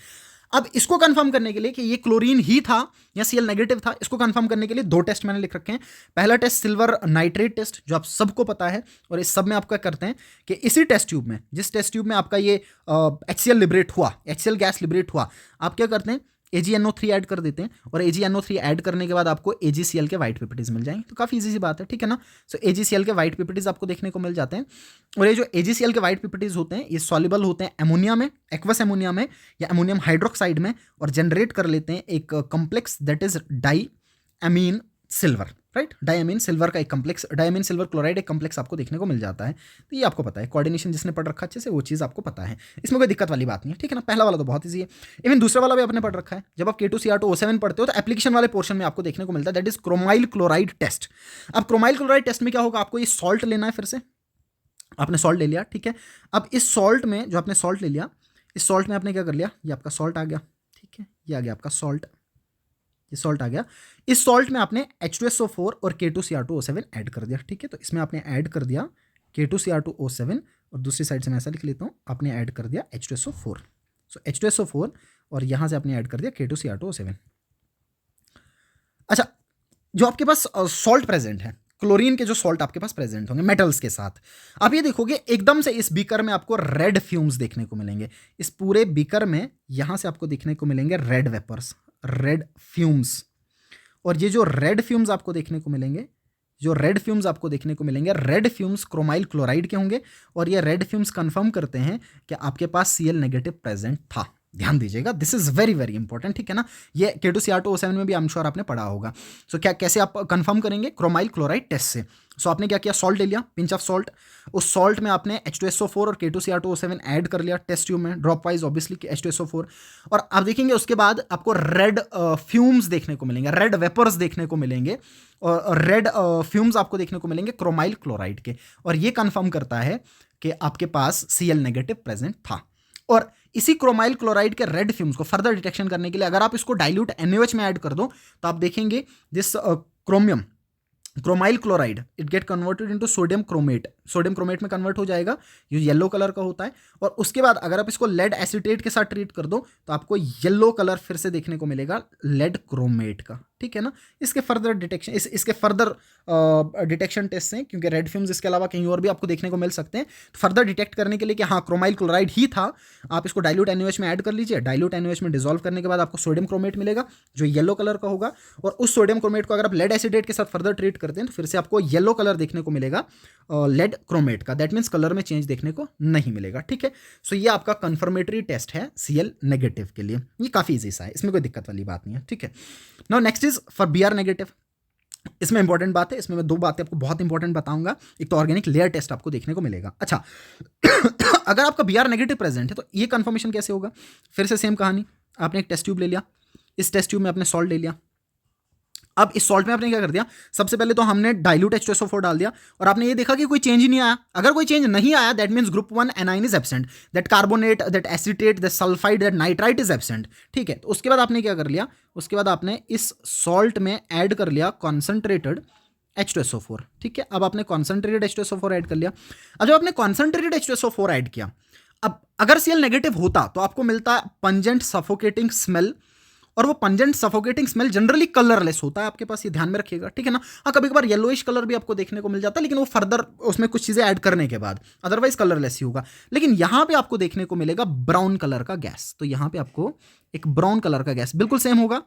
अब इसको कंफर्म करने के लिए कि ये क्लोरीन ही था या Cl नेगेटिव था, इसको कंफर्म करने के लिए 2 टेस्ट मैंने लिख रखे हैं। पहला टेस्ट सिल्वर नाइट्रेट टेस्ट, जो आप सबको पता है, और इस सब में आप क्या करते हैं कि इसी टेस्ट ट्यूब में, जिस टेस्ट ट्यूब में आपका ये HCl लिबरेट हुआ, HCl गैस लिबरेट हुआ, आप क्या करते हैं, AgNO3 ऐड कर देते हैं और AgNO3 ऐड करने के बाद आपको AgCl के वाइट पिपिटीज मिल जाएंगे। तो काफ़ी इजी सी बात है, ठीक है ना। सो AgCl के वाइट पिपिटीज आपको देखने को मिल जाते हैं और ये जो AgCl के वाइट पिपिटीज होते हैं ये सॉल्युबल होते हैं एमोनिया में, एक्वस एमोनिया में या एमोनियम हाइड्रोक्साइड में, और जनरेट कर लेते हैं एक complex that is diamine silver. Right. Diamine silver का एक कम्प्लेक्स, डायमीन सिल्वर क्लोराइड एक कम्प्लेक्स आपको देखने को मिल जाता है। तो ये आपको पता है, कोऑर्डिनेशन जिसने पढ़ रखा अच्छे से वो चीज़ आपको पता है, इसमें कोई दिक्कत वाली बात नहीं है, ठीक है ना। पहला वाला तो बहुत ईजी है। इवन दूसरा वाला भी आपने पढ़ रखा है, जब आप K2Cr2O7 पढ़ते हो तो एप्लीकेशन वाले पोर्शन में आपको देखने को मिलता है, that is chromyl chloride test. अब क्रोमाइल क्लोराइड टेस्ट में क्या होगा, आपको ये सॉल्ट लेना है, फिर से आपने सॉल्ट ले लिया, ठीक है। अब इस सॉल्ट में, जो आपने सॉल्ट ले लिया, इस सॉल्ट में आपने क्या कर लिया, ये आपका सॉल्ट आ गया, ठीक है, ये आ गया आपका सॉल्ट, ये सॉल्ट आ गया। इस सॉल्ट में आपने H2SO4 और K2Cr2O7 ऐड कर दिया, ठीक है। तो इसमें आपने ऐड कर दिया K2Cr2O7 और दूसरी साइड से मैं ऐसा लिख लेता हूँ, आपने ऐड कर दिया H2SO4। सो H2SO4 और यहाँ से आपने ऐड कर दिया K2Cr2O7। अच्छा, जो आपके पास सॉल्ट प्रेजेंट है, क्लोरीन के जो सॉल्ट आपके पास प्रेजेंट होंगे मेटल्स के साथ, आप ये देखोगे एकदम से इस बीकर में आपको रेड फ्यूम्स देखने को मिलेंगे। इस पूरे बीकर में यहाँ से आपको देखने को मिलेंगे रेड वेपर्स, रेड फ्यूम्स। और ये जो रेड फ्यूम्स आपको देखने को मिलेंगे, जो रेड फ्यूम्स आपको देखने को मिलेंगे, रेड फ्यूम्स क्रोमाइल क्लोराइड के होंगे। और ये रेड फ्यूम्स कंफर्म करते हैं कि आपके पास Cl नेगेटिव प्रेजेंट था। ध्यान दीजिएगा, this is very very important, ठीक है ना। ये K2Cr2O7 में भी आई एम श्योर आपने पढ़ा होगा। सो क्या, कैसे आप कंफर्म करेंगे, क्रोमाइल क्लोराइड टेस्ट से। सो आपने क्या किया, सॉल्ट ले लिया, पिंच ऑफ सॉल्ट, उस सॉल्ट में आपने H2SO4 और K2Cr2O7 ऐड कर लिया टेस्ट ट्यूब में, ड्रॉप वाइज ऑब्वियसली H2SO4। और आप देखेंगे उसके बाद आपको रेड फ्यूम्स देखने को मिलेंगे, रेड वेपर्स देखने को मिलेंगे, और रेड फ्यूम्स आपको देखने को मिलेंगे क्रोमाइल क्लोराइड के। और ये कंफर्म करता है कि आपके पास Cl नेगेटिव प्रेजेंट था। और इसी क्रोमाइल क्लोराइड के रेड फ्यूम्स को फर्दर डिटेक्शन करने के लिए अगर आप इसको डाइल्यूट NaOH में ऐड कर दो तो आप देखेंगे this chromium, chromyl chloride, it get converted into sodium chromate, sodium chromate में कन्वर्ट हो जाएगा, ये येलो कलर का होता है। और उसके बाद अगर आप इसको लेड एसीटेट के साथ ट्रीट कर दो तो आपको येलो कलर फिर से देखने को मिलेगा लेड क्रोमेट का, ठीक है ना। इसके फर्दर डिटेक्शन, इसके फर्दर डिटेक्शन टेस्ट हैं, क्योंकि रेड फ्यूम्स इसके अलावा कहीं और भी आपको देखने को मिल सकते हैं। तो फर्दर डिटेक्ट करने के लिए कि हाँ क्रोमाइल क्लोराइड ही था, आप इसको डाइल्यूट NaOH में ऐड कर लीजिए। डाइल्यूट NaOH में डिसॉल्व करने के बाद आपको सोडियम क्रोमेट मिलेगा जो येलो कलर का होगा। और उस सोडियम क्रोमेट को अगर आप लेड एसिडेट के साथ फर्दर ट्रीट करते हैं तो फिर से आपको येलो कलर देखने को मिलेगा लेड क्रोमेट का। दैट मीन्स कलर में चेंज देखने को नहीं मिलेगा, ठीक है। सो ये आपका कंफर्मेटरी टेस्ट है Cl नेगेटिव के लिए। ये काफ़ी ईजी सा है, इसमें कोई दिक्कत वाली बात नहीं है, ठीक है। Now next is for Br negative. इसमें इंपॉर्टेंट बात है, इसमें मैं दो बातें आपको बहुत इंपॉर्टेंट बताऊंगा। एक तो ऑर्गेनिक लेयर टेस्ट आपको देखने को मिलेगा। अच्छा अगर आपका Br नेगेटिव प्रेजेंट है तो ये कंफर्मेशन कैसे होगा, फिर से सेम कहानी, आपने एक टेस्ट ट्यूब ले लिया, इस टेस्ट ट्यूब में आपने सॉल्ट ले लिया। अब इस सॉल्ट में आपने क्या कर दिया, सबसे पहले तो हमने डाइल्यूट H2SO4 डाल दिया और आपने ये देखा कि कोई चेंज ही नहीं आया। अगर कोई चेंज नहीं आया that means group 1 A9 is absent, that carbonate, that acetate, that sulphide, that nitrite is absent, ठीक है। तो उसके बाद आपने क्या कर लिया, उसके बाद आपने इस सॉल्ट में ऐड कर लिया कॉन्सेंट्रेटेड H2SO4, ठीक है। अब आपने कॉन्सेंट्रेटेड H2SO4 ऐड कर लिया। अब जब आपने कॉन्सेंट्रेटेड H2SO4 ऐड किया, अब अगर Cl नेगेटिव होता तो आपको मिलता पंजेंट सफोकेटिंग स्मेल, और वो pungent suffocating smell generally colourless होता है आपके पास, ये ध्यान में रखिएगा, ठीक है ना। हाँ कभी कभार येलोइश कलर भी आपको देखने को मिल जाता है, लेकिन वो फर्दर उसमें कुछ चीज़ें ऐड करने के बाद, अदरवाइज कलरलेस ही होगा। लेकिन यहाँ पे आपको देखने को मिलेगा ब्राउन कलर का गैस। तो यहाँ पे आपको एक ब्राउन कलर का गैस बिल्कुल सेम होगा,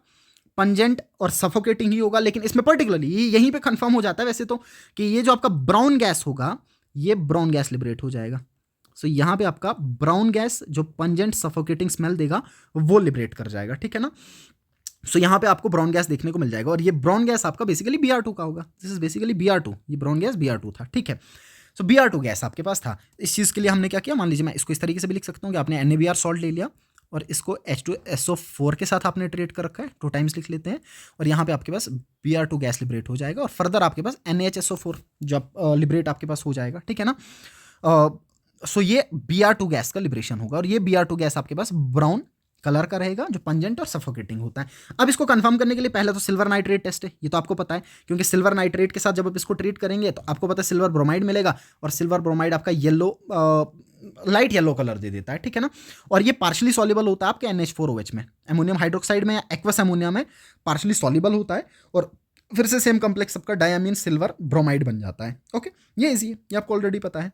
पंजेंट और सफोकेटिंग ही होगा। लेकिन इसमें पर्टिकुलरली यहीं पे कंफर्म हो जाता है वैसे तो कि ये जो आपका ब्राउन गैस होगा, ये ब्राउन गैस लिबरेट हो जाएगा। सो यहाँ पे आपका ब्राउन गैस जो पंजेंट सफोकेटिंग स्मेल देगा वो लिबरेट कर जाएगा, ठीक है ना। सो यहाँ पे आपको ब्राउन गैस देखने को मिल जाएगा और ये ब्राउन गैस आपका बेसिकली Br2 का होगा। दिस इज बेसिकली Br2, ये ब्राउन गैस Br2 था, ठीक है। सो Br2 गैस आपके पास था। इस चीज़ के लिए हमने क्या किया, मान लीजिए मैं इसको इस तरीके से भी लिख सकता हूँ कि आपने NaBr सॉल्ट ले लिया और इसको H2SO4 के साथ आपने ट्रीट कर रखा है, 2 टाइम्स लिख लेते हैं, और यहाँ पे आपके पास Br2 गैस लिबरेट हो जाएगा और फर्दर आपके पास NaHSO4 जब लिबरेट आपके पास हो जाएगा, ठीक है ना। सो ये Br2 गैस का लिबरेशन होगा और ये Br2 गैस आपके पास ब्राउन कलर का रहेगा जो पंजेंट और सफोकेटिंग होता है। अब इसको कंफर्म करने के लिए पहले तो सिल्वर नाइट्रेट टेस्ट है, ये तो आपको पता है, क्योंकि सिल्वर नाइट्रेट के साथ जब आप इसको ट्रीट करेंगे तो आपको पता है सिल्वर ब्रोमाइड मिलेगा और सिल्वर ब्रोमाइड आपका येलो, लाइट येलो कलर दे देता है, ठीक है ना। और ये पार्शली सॉल्युबल होता है आपके NH4OH में, अमोनियम हाइड्रोक्साइड में या एक्वस अमोनिया में पार्शली सॉल्युबल होता है और फिर से सेम कॉम्प्लेक्स सबका डायमीन सिल्वर ब्रोमाइड बन जाता है। ओके, ये इजी है, ये आपको ऑलरेडी पता है।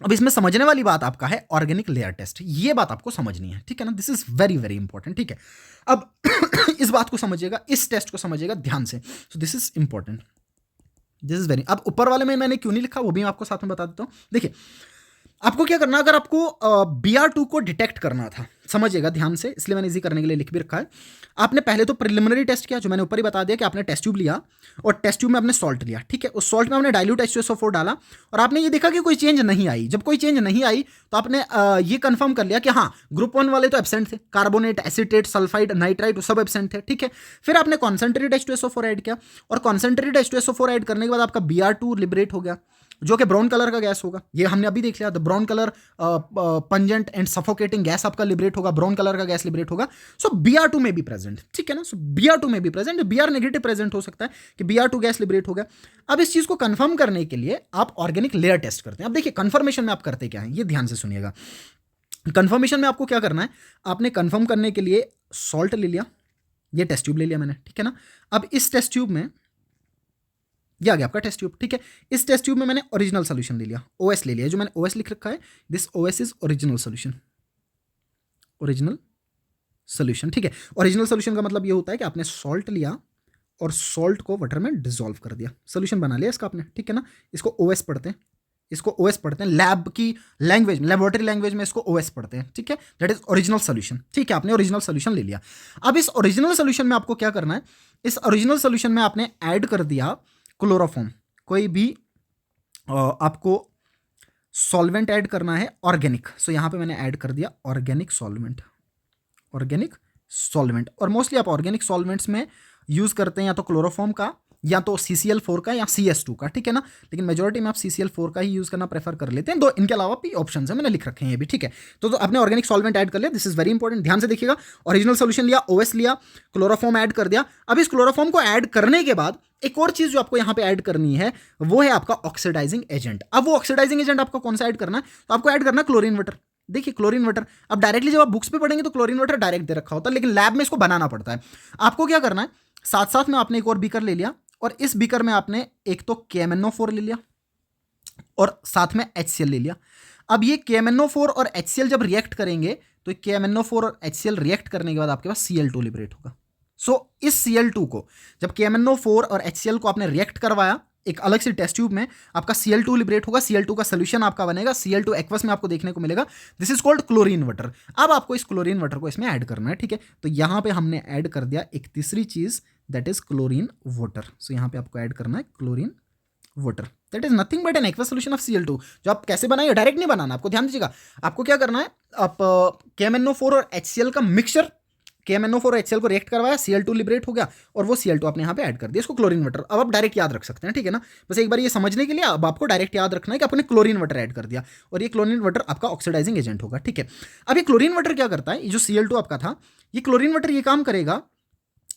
अब इसमें समझने वाली बात आपका है ऑर्गेनिक लेयर टेस्ट, ये बात आपको समझनी है, ठीक है ना। This is very very important, ठीक है। अब इस बात को समझिएगा, इस टेस्ट को समझिएगा ध्यान से। सो this is important, this is very. अब ऊपर वाले में मैंने क्यों नहीं लिखा वो भी मैं आपको साथ में बता देता हूँ। देखिए आपको क्या करना, अगर आपको Br2 को डिटेक्ट करना था, समझिएगा ध्यान से, इसलिए मैंने इजी करने के लिए लिख भी रखा है। आपने पहले तो प्रिलिमिनरी टेस्ट किया, जो मैंने ऊपर ही बता दिया कि आपने टेस्ट ट्यूब लिया और टेस्ट ट्यूब में आपने सॉल्ट लिया, ठीक है। उस सॉल्ट में आपने डाइल्यूट H2SO4 डाला और आपने ये देखा कि कोई चेंज नहीं आई। जब कोई चेंज नहीं आई तो आपने ये कंफर्म कर लिया कि हाँ, ग्रुप 1 वाले तो एब्सेंट थे, कार्बोनेट, एसिटेट, सल्फाइड, नाइट्राइट सब एब्सेंट थे, ठीक है। फिर आपने कॉन्सेंट्रेटेड H2SO4 ऐड किया और कॉन्सेंट्रेटेड H2SO4 ऐड करने के बाद आपका Br2 लिबरेट हो गया, जो कि ब्राउन कलर का गैस होगा। ये हमने अभी देख लिया, the brown colour pungent and suffocating gas आपका लिबरेट होगा, ब्राउन कलर का गैस लिबरेट होगा। सो Br2 में भी प्रेजेंट, ठीक है ना। सो Br2 में भी प्रेजेंट, Br नेगेटिव प्रेजेंट हो सकता है कि Br2 गैस लिबरेट हो गया। अब इस चीज को कंफर्म करने के लिए आप ऑर्गेनिक लेयर टेस्ट करते हैं। अब देखिए कंफर्मेशन में आप करते क्या है, ये ध्यान से सुनिएगा। कंफर्मेशन में आपको क्या करना है, आपने कंफर्म करने के लिए सॉल्ट ले लिया, ये टेस्ट ट्यूब ले लिया मैंने, ठीक है ना। अब इस टेस्ट ट्यूब में ये आ गया आपका टेस्ट ट्यूब, ठीक है। इस टेस्ट ट्यूब में मैंने ओरिजिनल सोल्यूशन ले लिया, OS ले लिया, जो मैंने OS लिख रखा है, this OS is original solution, original solution, ठीक है। ओरिजिनल सोल्यूशन का मतलब ये होता है कि आपने सॉल्ट लिया और सॉल्ट को वाटर में डिसॉल्व कर दिया, सोल्यूशन बना लिया इसका आपने, ठीक है ना। इसको OS पढ़ते हैं, इसको OS पढ़ते हैं, लैब की लैंग्वेज में, लेबोरेटरी लैंग्वेज में इसको OS पढ़ते हैं, ठीक है। दैट इज ओरिजिनल सोल्यूशन, ठीक है। आपने ओरिजिनल सोल्यूशन ले लिया। अब इस ओरिजिनल सोल्यूशन में आपको क्या करना है, इस ओरिजिनल सोल्यूशन में आपने ऐड कर दिया क्लोरोफॉर्म, कोई भी आपको सॉल्वेंट ऐड करना है ऑर्गेनिक। सो यहां पे मैंने ऐड कर दिया ऑर्गेनिक सॉल्वेंट, ऑर्गेनिक सॉल्वेंट। और मोस्टली आप ऑर्गेनिक सॉल्वेंट्स में यूज करते हैं या तो क्लोरोफॉर्म का, या तो CCl4 का, या CS2 का, ठीक है ना। लेकिन मेजोरिटी में आप CCl4 का ही यूज करना प्रेफर कर लेते हैं। दो इनके अलावा भी ऑप्शन है, मैंने लिख रखे हैं ये भी, ठीक है। तो आपने ऑर्गेनिक सॉल्वेंट ऐड कर लिया, दिस इज वेरी इंपॉर्टेंट, ध्यान से देखिएगा। ओरिजिनल सोल्यूशन लिया, OS लिया, क्लोरोफॉर्म ऐड कर दिया। अब इस क्लोरोफॉर्म को ऐड करने के बाद एक और चीज जो आपको यहां पे ऐड करनी है वो है आपका ऑक्सीडाइजिंग एजेंट। अब वो ऑक्सीडाइजिंग एजेंट आपको कौन सा ऐड करना है, तो आपको ऐड करना है क्लोरीन वाटर। देखिए क्लोरीन वाटर, अब डायरेक्टली जब आप बुक्स पे पढ़ेंगे तो क्लोरीन वाटर डायरेक्ट दे रखा होता है, लेकिन लैब में इसको बनाना पड़ता है। आपको क्या करना है, साथ साथ में आपने एक और बीकर ले लिया और इस बीकर में आपने एक तो KMnO4 ले लिया और साथ में HCl ले लिया। अब ये KMnO4 और HCl जब रिएक्ट करेंगे तो KMnO4 और HCl रिएक्ट करने के बाद आपके पास Cl2 लिबरेट होगा। सो इस Cl2 को जब KMnO4 और HCl को आपने रिएक्ट करवाया एक अलग से टेस्ट ट्यूब में, आपका Cl2 लिबरेट होगा, Cl2 का सोल्यूशन आपका बनेगा, Cl2 एक्वस में आपको देखने को मिलेगा, this is called chlorine water. अब आपको इस क्लोरीन वाटर को इसमें ऐड करना है, ठीक है। तो यहां पे हमने ऐड कर दिया एक तीसरी चीज, दैट इज क्लोरीन वाटर। सो यहां पे आपको ऐड करना है chlorine water, that is nothing but an aqueous solution of Cl2। जो आप कैसे बनाइए, डायरेक्ट नहीं बनाना, आपको ध्यान दीजिएगा। आपको क्या करना है, आप KMnO4 और HCl का मिक्सचर, KMnO4 और HCl को रिएक्ट करवाया, Cl2 लिबरेट हो गया और वो Cl2 आपने यहाँ पे ऐड कर दिया, इसको क्लोरीन वाटर। अब आप डायरेक्ट याद रख सकते हैं, ठीक है ना। बस एक बार ये समझने के लिए अब आपको डायरेक्ट याद रखना है कि आपने क्लोरीन वाटर ऐड कर दिया और ये क्लोरीन वाटर आपका ऑक्सीडाइजिंग एजेंट होगा, ठीक है। अब ये क्लोरीन वाटर क्या करता है, ये जो Cl2 आपका था, ये क्लोरीन वाटर ये काम करेगा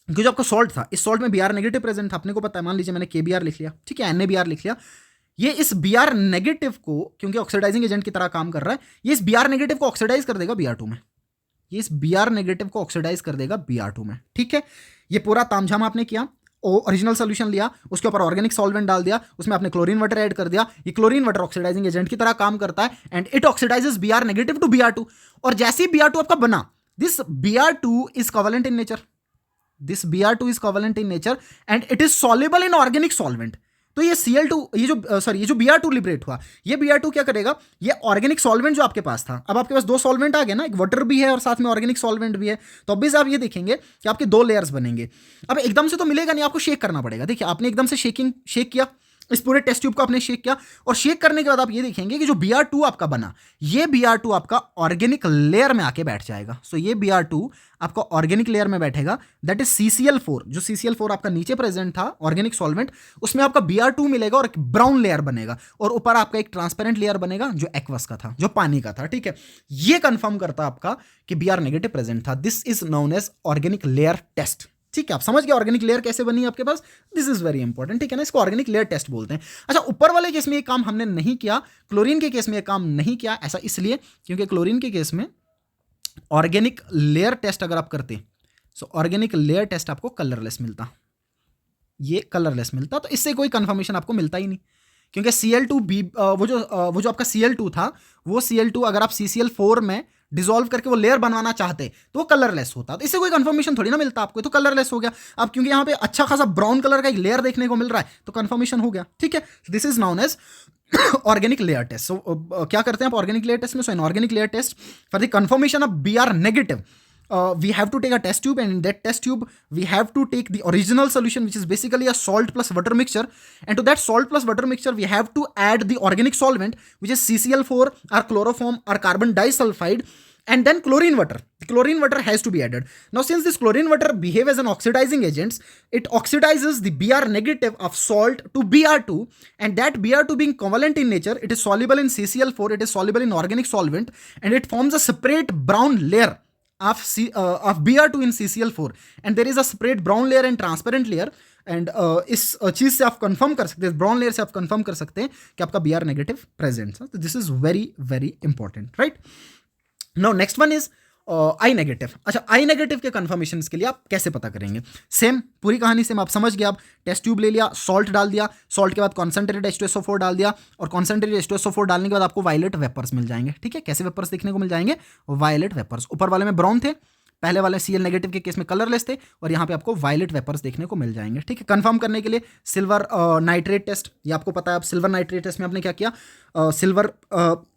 कि जो आपका सॉल्ट था, इस सॉल्ट में Br नेगेटिव प्रेजेंट था, आपने को पता है, मान लीजिए मैंने KBr लिख लिया, ठीक है, NaBr लिख लिया। ये इस Br नेगेटिव को, क्योंकि ऑक्सीडाइजिंग एजेंट की तरह काम कर रहा है, ये इस Br नेगेटिव को ऑक्सीडाइज कर देगा Br2 में, ये इस Br नेगेटिव को ऑक्सीडाइज कर देगा Br2 में, ठीक है। ये पूरा तामझाम आपने किया, ओरिजिनल सोल्यूशन लिया, उसके ऊपर ऑर्गेनिक सॉल्वेंट डाल दिया, उसमें आपने क्लोरीन वाटर ऐड कर दिया। ये क्लोरीन वाटर ऑक्सीडाइजिंग एजेंट की तरह काम करता है and it oxidises Br negative to Br2। और जैसे ही Br2 आपका बना, this Br2 is covalent in nature, this Br2 is covalent in nature and it is soluble in organic solvent. तो ये Cl2, ये जो Br2 लिबरेट हुआ, ये Br2 क्या करेगा, ये ऑर्गेनिक सॉल्वेंट जो आपके पास था, अब आपके पास दो सॉल्वेंट आ गए ना, एक वाटर भी है और साथ में ऑर्गेनिक सॉल्वेंट भी है, तो अब भी आप ये देखेंगे कि आपके दो लेयर्स बनेंगे। अब एकदम से तो मिलेगा नहीं, आपको शेक करना पड़ेगा। देखिए आपने एकदम से शेक किया, इस पूरे टेस्ट ट्यूब को आपने शेक किया और शेक करने के बाद आप ये देखेंगे कि जो Br2 आपका बना, ये Br2 आपका ऑर्गेनिक लेयर में आके बैठ जाएगा। सो ये Br2 आपका ऑर्गेनिक लेयर में बैठेगा, दैट इज CCl4। जो CCl4 आपका नीचे प्रेजेंट था ऑर्गेनिक सॉल्वेंट, उसमें आपका Br2 मिलेगा और एक ब्राउन लेयर बनेगा और ऊपर आपका एक ट्रांसपेरेंट लेयर बनेगा जो एक्वस का था, जो पानी का था, ठीक है। ये कंफर्म करता आपका कि Br नेगेटिव प्रेजेंट था। This is known as organic layer test, ठीक है। आप समझ गए ऑर्गेनिक लेयर कैसे बनी आपके पास, दिस इज वेरी इंपॉर्टेंट, ठीक है ना। इसको ऑर्गेनिक लेयर टेस्ट बोलते हैं। अच्छा, ऊपर वाले केस में ये काम हमने नहीं किया, क्लोरीन के केस में ये काम नहीं किया, ऐसा इसलिए क्योंकि क्लोरीन के केस में ऑर्गेनिक लेयर टेस्ट अगर आप करते, सो ऑर्गेनिक लेयर टेस्ट आपको कलरलेस मिलता, ये कलरलेस मिलता, तो इससे कोई कंफर्मेशन आपको मिलता ही नहीं, क्योंकि Cl2 वो जो आपका Cl2 था, वो Cl2 अगर आप CCl4 में डिसॉल्व करके वो लेयर बनवाना चाहते तो वो कलरलेस होता। तो इससे कोई कंफर्मेशन थोड़ी ना मिलता आपको, तो कलरलेस हो गया। अब क्योंकि यहाँ पे अच्छा खासा ब्राउन कलर का एक लेयर देखने को मिल रहा है तो कंफर्मेशन हो गया, ठीक है। This is known as organic layer test. So क्या करते हैं आप ऑर्गेनिक लेयर टेस्ट में? So in organic layer test for the confirmation of Br negative, we have to take a test tube, and in that test tube we have to take the original solution, which is basically a salt plus water mixture, and to that salt plus water mixture we have to add the organic solvent, which is CCl4 or chloroform or carbon disulfide, and then chlorine water. The chlorine water has to be added. Now since this chlorine water behave as an oxidizing agents, it oxidizes the Br negative of salt to Br2, and that Br2 being covalent in nature, it is soluble in CCl4, it is soluble in organic solvent, and it forms a separate brown layer of Br2 in CCl4, and there is a separate brown layer and transparent layer, and इस चीज से आप confirm कर सकते हैं, brown layer से आप confirm कर सकते हैं कि आपका Br नेगेटिव प्रेजेंट है। तो this is very very important, right. Now next one is I negative. अच्छा, आई नेगेटिव के कंफर्मेशन के लिए आप कैसे पता करेंगे? सेम पूरी कहानी सेम, आप समझ गए। आप टेस्ट ट्यूब ले लिया, सॉल्ट डाल दिया, सॉल्ट के बाद कॉन्सेंट्रेटेड H2SO4 डाल दिया, और कॉन्सेंट्रेटेड H2SO4 डालने के बाद आपको वायलेट वेपर्स मिल जाएंगे, ठीक है। कैसे वेपर्स देखने को मिल जाएंगे? Violet vapours. ऊपर वाले में ब्राउन थे, पहले वाले Cl नेगेटिव के केस में कलरलेस थे, और यहाँ पे आपको वायलेट वेपर्स देखने को मिल जाएंगे, ठीक है। कंफर्म करने के लिए सिल्वर नाइट्रेट टेस्ट, ये आपको पता है। आप सिल्वर नाइट्रेट टेस्ट में आपने क्या किया? सिल्वर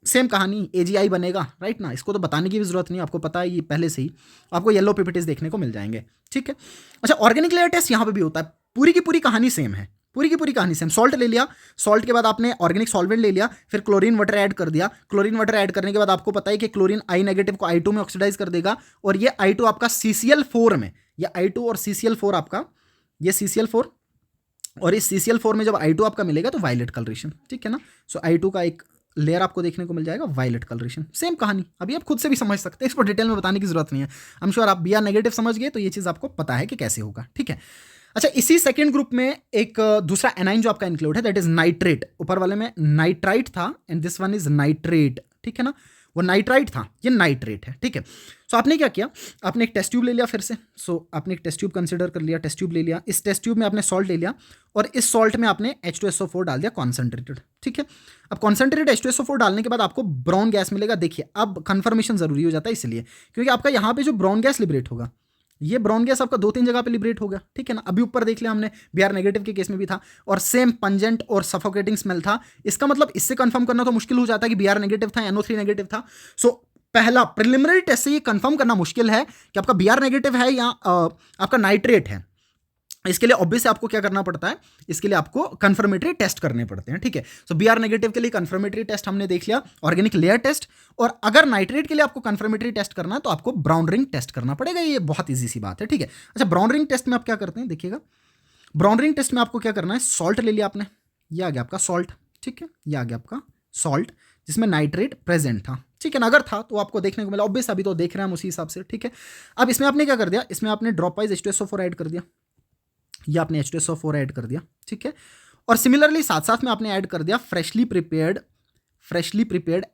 सेम कहानी AgI बनेगा, राइट ना, इसको तो बताने की भी जरूरत नहीं, आपको पता है ये पहले से ही। आपको येलो पिपिटिस देखने को मिल जाएंगे, ठीक है। अच्छा, ऑर्गेनिक लेयर टेस्ट यहाँ पे भी होता है, पूरी की पूरी कहानी सेम है, पूरी की पूरी कहानी सेम। सॉल्ट ले लिया, सॉल्ट के बाद आपने ऑर्गेनिक सॉल्वेंट ले लिया, फिर क्लोरीन वाटर ऐड कर दिया। क्लोरीन वाटर ऐड करने के बाद आपको पता है कि क्लोरीन आई नेगेटिव को I2 में ऑक्सीडाइज कर देगा, और ये I2 आपका CCl4 में, ये I2 और CCl4 आपका, ये CCl4 और इस CCl4 में जब I2 आपका मिलेगा तो वायलेट कलरेशन, ठीक है ना। सो I2 का एक लेयर आपको देखने को मिल जाएगा, वायलेट कलरेशन। सेम कहानी, अभी आप खुद से भी समझ सकते हैं, इसको डिटेल में बताने की जरूरत नहीं है। आई एम श्योर आप Br नेगेटिव समझ गए तो ये चीज़ आपको पता है कि कैसे होगा, ठीक है। अच्छा, इसी सेकेंड ग्रुप में एक दूसरा एनाइन जो आपका इंक्लूड है, दैट इज नाइट्रेट। ऊपर वाले में नाइट्राइट था, and this one is nitrate, ठीक है ना। वो नाइट्राइट था, ये नाइट्रेट है, ठीक है। सो आपने क्या किया? आपने एक टेस्ट ट्यूब ले लिया फिर से। सो आपने एक टेस्ट ट्यूब कंसिडर कर लिया, टेस्ट ट्यूब ले लिया, इस टेस्ट ट्यूब में आपने सॉल्ट ले लिया, और इस सॉल्ट में आपने H2SO4 डाल दिया कॉन्सेंट्रेटेड, ठीक है। अब कॉन्सेंट्रेटेड H2SO4 डालने के बाद आपको ब्राउन गैस मिलेगा। देखिए, अब कंफर्मेशन जरूरी हो जाता है, इसलिए क्योंकि आपका यहाँ पे जो ब्राउन गैस लिबरेट होगा, ये ब्राउन गैस आपका 2-3 जगह पे लिबरेट होगा, ठीक है ना। अभी ऊपर देख लिया हमने, Br नेगेटिव के केस में भी था, और सेम पंजेंट और सफोकेटिंग स्मेल था। इसका मतलब इससे कंफर्म करना तो मुश्किल हो जाता है कि Br नेगेटिव था, NO3 नेगेटिव था। सो पहला प्रिलिमिनरी टेस्ट से ये कंफर्म करना मुश्किल है कि आपका Br नेगेटिव है या आपका नाइट्रेट है। इसके लिए ऑब्वियसली आपको क्या करना पड़ता है? इसके लिए आपको कंफर्मेटरी टेस्ट करने पड़ते हैं, ठीक है। सो Br नेगेटिव के लिए कंफर्मेटरी टेस्ट हमने देख लिया, ऑर्गेनिक लेयर टेस्ट, और अगर नाइट्रेट के लिए आपको कंफर्मेटरी टेस्ट करना है तो आपको ब्राउन रिंग टेस्ट करना पड़ेगा। ये बहुत ईजी सी बात है, ठीक है। अच्छा, ब्राउन रिंग टेस्ट में आप क्या करते हैं? देखिएगा, ब्राउन रिंग टेस्ट में आपको क्या करना है? सॉल्ट ले लिया आपने, ये आ गया आपका सॉल्ट, ठीक है, ये आ गया आपका सॉल्ट जिसमें नाइट्रेट प्रेजेंट था, ठीक है ना। अगर था तो आपको देखने को मिला, ऑब्वियस अभी तो देख रहे हैं हम उसी हिसाब से, ठीक है। अब इसमें आपने क्या कर दिया? इसमें आपने ड्रॉप वाइज H2SO4 ऐड कर दिया, ये आपने H2SO4 ऐड कर दिया, ठीक है। और सिमिलरली साथ साथ में आपने ऐड कर दिया फ्रेशली प्रिपेयर्ड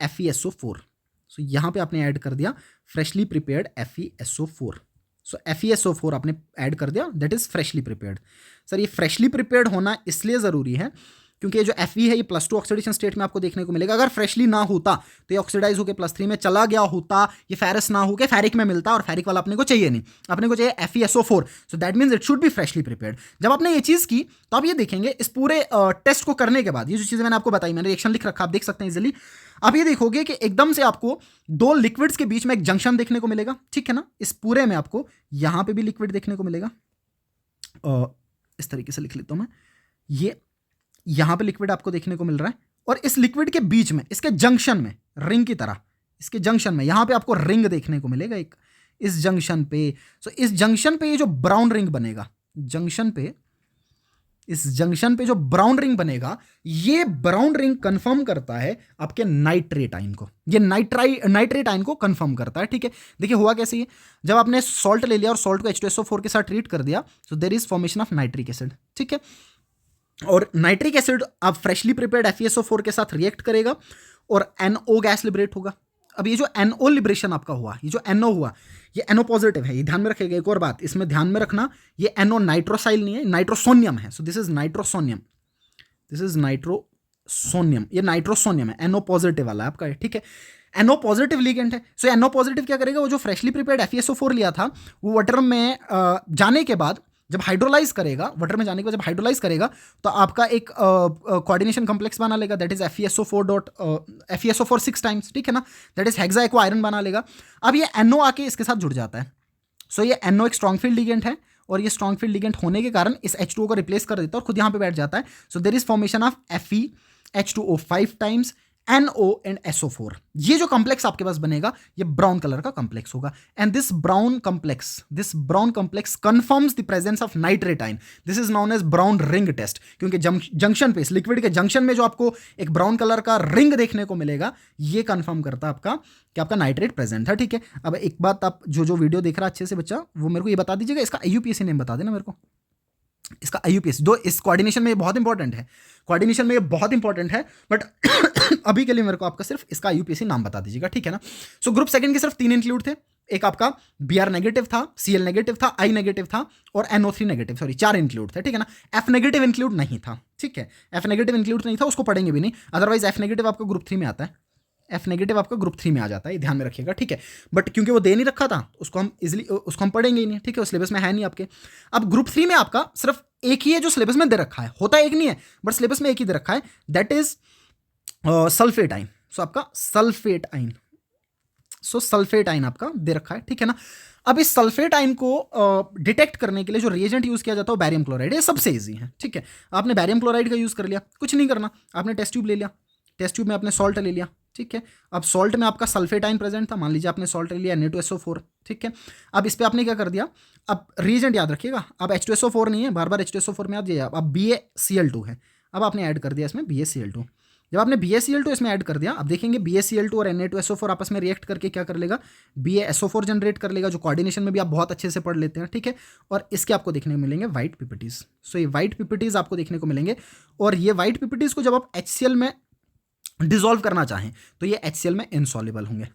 FeSO4। सो यहाँ पे आपने ऐड कर दिया फ्रेशली प्रिपेयर्ड FeSO4। सो FeSO4 आपने ऐड कर दिया, that is freshly prepared. Sir, ये फ्रेशली प्रिपेयर्ड होना इसलिए ज़रूरी है क्योंकि ये जो Fe है ये +2 ऑक्सीडेशन स्टेट में आपको देखने को मिलेगा। अगर फ्रेशली ना होता तो ये ऑक्सीडाइज होकर +3 में चला गया होता, ये फेरस ना होकर फेरिक में मिलता, और फेरिक वाला अपने को चाहिए नहीं, अपने को चाहिए FeSO4। So that means it should be freshly prepared. जब आपने ये चीज़ की तो आप ये देखेंगे, इस पूरे टेस्ट को करने के बाद ये जो चीज़ें मैंने आपको बताई, मैंने रिएक्शन लिख रखा, आप देख सकते हैं इजिली। आप ये देखोगे कि एकदम से आपको दो लिक्विड्स के बीच में एक जंक्शन देखने को मिलेगा, ठीक है ना। इस पूरे में आपको यहाँ पे भी लिक्विड देखने को मिलेगा, इस तरीके से लिख लेता हूँ मैं, ये यहाँ पे लिक्विड आपको देखने को मिल रहा है, और इस लिक्विड के बीच में, इसके जंक्शन में, रिंग की तरह इसके जंक्शन में यहाँ पे आपको रिंग देखने को मिलेगा एक, इस जंक्शन पे। सो इस जंक्शन पे ये जो ब्राउन रिंग बनेगा, जंक्शन पे, इस जंक्शन पे जो ब्राउन रिंग बनेगा, ये ब्राउन रिंग कंफर्म करता है आपके नाइट्रेट आयन को, ये नाइट्रेट आयन को कंफर्म करता है, ठीक है। देखिए हुआ कैसे ये, जब आपने सॉल्ट ले लिया और सॉल्ट को H2SO4 के साथ ट्रीट कर दिया, so there is formation of nitric acid, ठीक है। और नाइट्रिक एसिड आप फ्रेशली प्रिपेयर्ड FeSO4 के साथ रिएक्ट करेगा और NO गैस लिबरेट होगा। अब ये जो NO लिबरेशन आपका हुआ, ये जो NO हुआ, ये NO पॉजिटिव है, ये ध्यान में रखिएगा। एक और बात इसमें ध्यान में रखना, ये NO नाइट्रोसाइल नहीं है, नाइट्रोसोनियम है। So this is nitrosonium, this is nitrosonium, sonium, ये नाइट्रोसोनियम है, NO पॉजिटिव वाला है आपका ये, ठीक है। NO पॉजिटिव लिगेंड है। सो NO पॉजिटिव क्या करेगा, वो जो फ्रेशली प्रिपेयर्ड FeSO4 लिया था वो वाटर में जाने के बाद जब हाइड्रोलाइज करेगा, वाटर में जाने के बाद जब हाइड्रोलाइज करेगा तो आपका एक कोऑर्डिनेशन कॉम्प्लेक्स बना लेगा, दैट इज FeSO4 6 टाइम्स, ठीक है ना, that is hexa aqua iron बना लेगा। अब ये NO आके इसके साथ जुड़ जाता है। सो ये NO एक स्ट्रॉन्ग फील्ड लिगेंड है और ये स्ट्रॉन्ग फील्ड लिगेंड होने के कारण इस H2O को रिप्लेस कर देता है और खुद यहाँ पे बैठ जाता है। So there is formation of FeH2O 5 times NO and SO4। ये जो कॉम्प्लेक्स आपके पास बनेगा ये ब्राउन कलर का कॉम्प्लेक्स होगा and this brown complex confirms the presence of nitrate ion. This is known as brown ring test, क्योंकि junction पे, इस लिक्विड के जंक्शन में जो आपको एक ब्राउन कलर का रिंग देखने को मिलेगा ये कंफर्म करता है आपका कि आपका नाइट्रेट प्रेजेंट है, ठीक है। अब एक बात, आप जो वीडियो देख रहा है अच्छे से बच्चा, वो मेरे को ये बता दीजिएगा, इसका IUPAC नेम बता देना मेरे को, इसका IUPAC जो इस कोऑर्डिनेशन में ये बहुत इंपॉर्टेंट है, कोऑर्डिनेशन में ये बहुत इंपॉर्टेंट है, बट अभी के लिए मेरे को आपका सिर्फ इसका IUPAC नाम बता दीजिएगा, ठीक है ना। सो ग्रुप सेकंड के सिर्फ 3 इंक्लूड थे, एक आपका Br नेगेटिव था, Cl नेगेटिव था, I नेगेटिव था और NO3 नेगेटिव, सॉरी 4 इंक्लूड थे, ठीक है ना। F नेगेटिव इंक्लूड नहीं था, ठीक है, F नेगेटिव इंक्लूड नहीं था, उसको पढ़ेंगे भी नहीं, अदरवाइज F नेगेटिव आपका ग्रुप 3 में आता है, F नेगेटिव आपका ग्रुप 3 में आ जाता है, ध्यान में रखिएगा, ठीक है। बट क्योंकि वो दे नहीं रखा था उसको हम पढ़ेंगे ही नहीं, ठीक है, सिलेबस में है नहीं आपके। अब ग्रुप 3 में आपका सिर्फ एक ही है जो सिलेबस में दे रखा है, होता एक नहीं है बट सिलेबस में एक ही दे रखा है, दैट इज सल्फेट आइन। सो आपका सल्फेट आइन, सल्फेट आइन आपका दे रखा है, ठीक है ना। अब इस सल्फेट आइन को डिटेक्ट करने के लिए जो रिएजेंट यूज किया जाता है वो बैरियम क्लोराइड, ये सबसे ईजी है, ठीक है। आपने बैरियम क्लोराइड का यूज कर लिया, कुछ नहीं करना, आपने टेस्ट ट्यूब ले लिया, टेस्ट ट्यूब में आपने सॉल्ट ले लिया, ठीक है। अब सॉल्ट में आपका सल्फेट आयन प्रेजेंट था, मान लीजिए आपने सॉल्ट ले लिया Na2SO4, ठीक है। अब इस पे आपने क्या कर दिया, अब रिएजेंट याद रखिएगा, अब H2SO4 नहीं है, बार बार H2SO4 में याद दिया, अब BaCl2 है, अब आपने ऐड कर दिया इसमें BaCl2। जब आपने BaCl2 इसमें ऐड कर दिया, अब देखेंगे BaCl2 और Na2SO4 आपस में रिएक्ट करके क्या कर लेगा, BaSO4 जनरेट कर लेगा, जो कोऑर्डिनेशन में भी आप बहुत अच्छे से पढ़ लेते हैं, ठीक है। और इसके आपको देखने को मिलेंगे व्हाइट पिपिटीज। सो ये व्हाइट पिपिटीज आपको देखने को मिलेंगे और ये व्हाइट पिपिटीज को जब आप HCl में डिसॉल्व करना चाहें तो ये HCl में इनसॉल्युबल होंगे,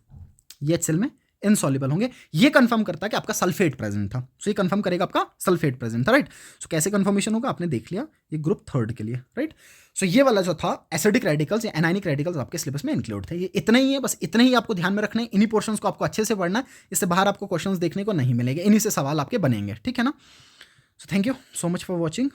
ये HCl में इनसॉल्युबल होंगे। ये कंफर्म करता है कि आपका सल्फेट प्रेजेंट था, सो ये कंफर्म करेगा आपका सल्फेट प्रेजेंट था, राइट। सो कैसे कंफर्मेशन होगा आपने देख लिया, ये ग्रुप 3 के लिए, राइट। सो ये वाला जो था एसिडिक रेडिकल्स या एनायनिक रेडिकल्स आपके सिलेबस में इंक्लूड थे। ये इतना ही है, बस इतना ही आपको ध्यान में रखना है, इन्हीं पोर्शंस को आपको अच्छे से पढ़ना है, इससे बाहर आपको क्वेश्चंस देखने को नहीं मिलेंगे, इन्हीं से सवाल आपके बनेंगे, ठीक है ना। So thank you so much for watching.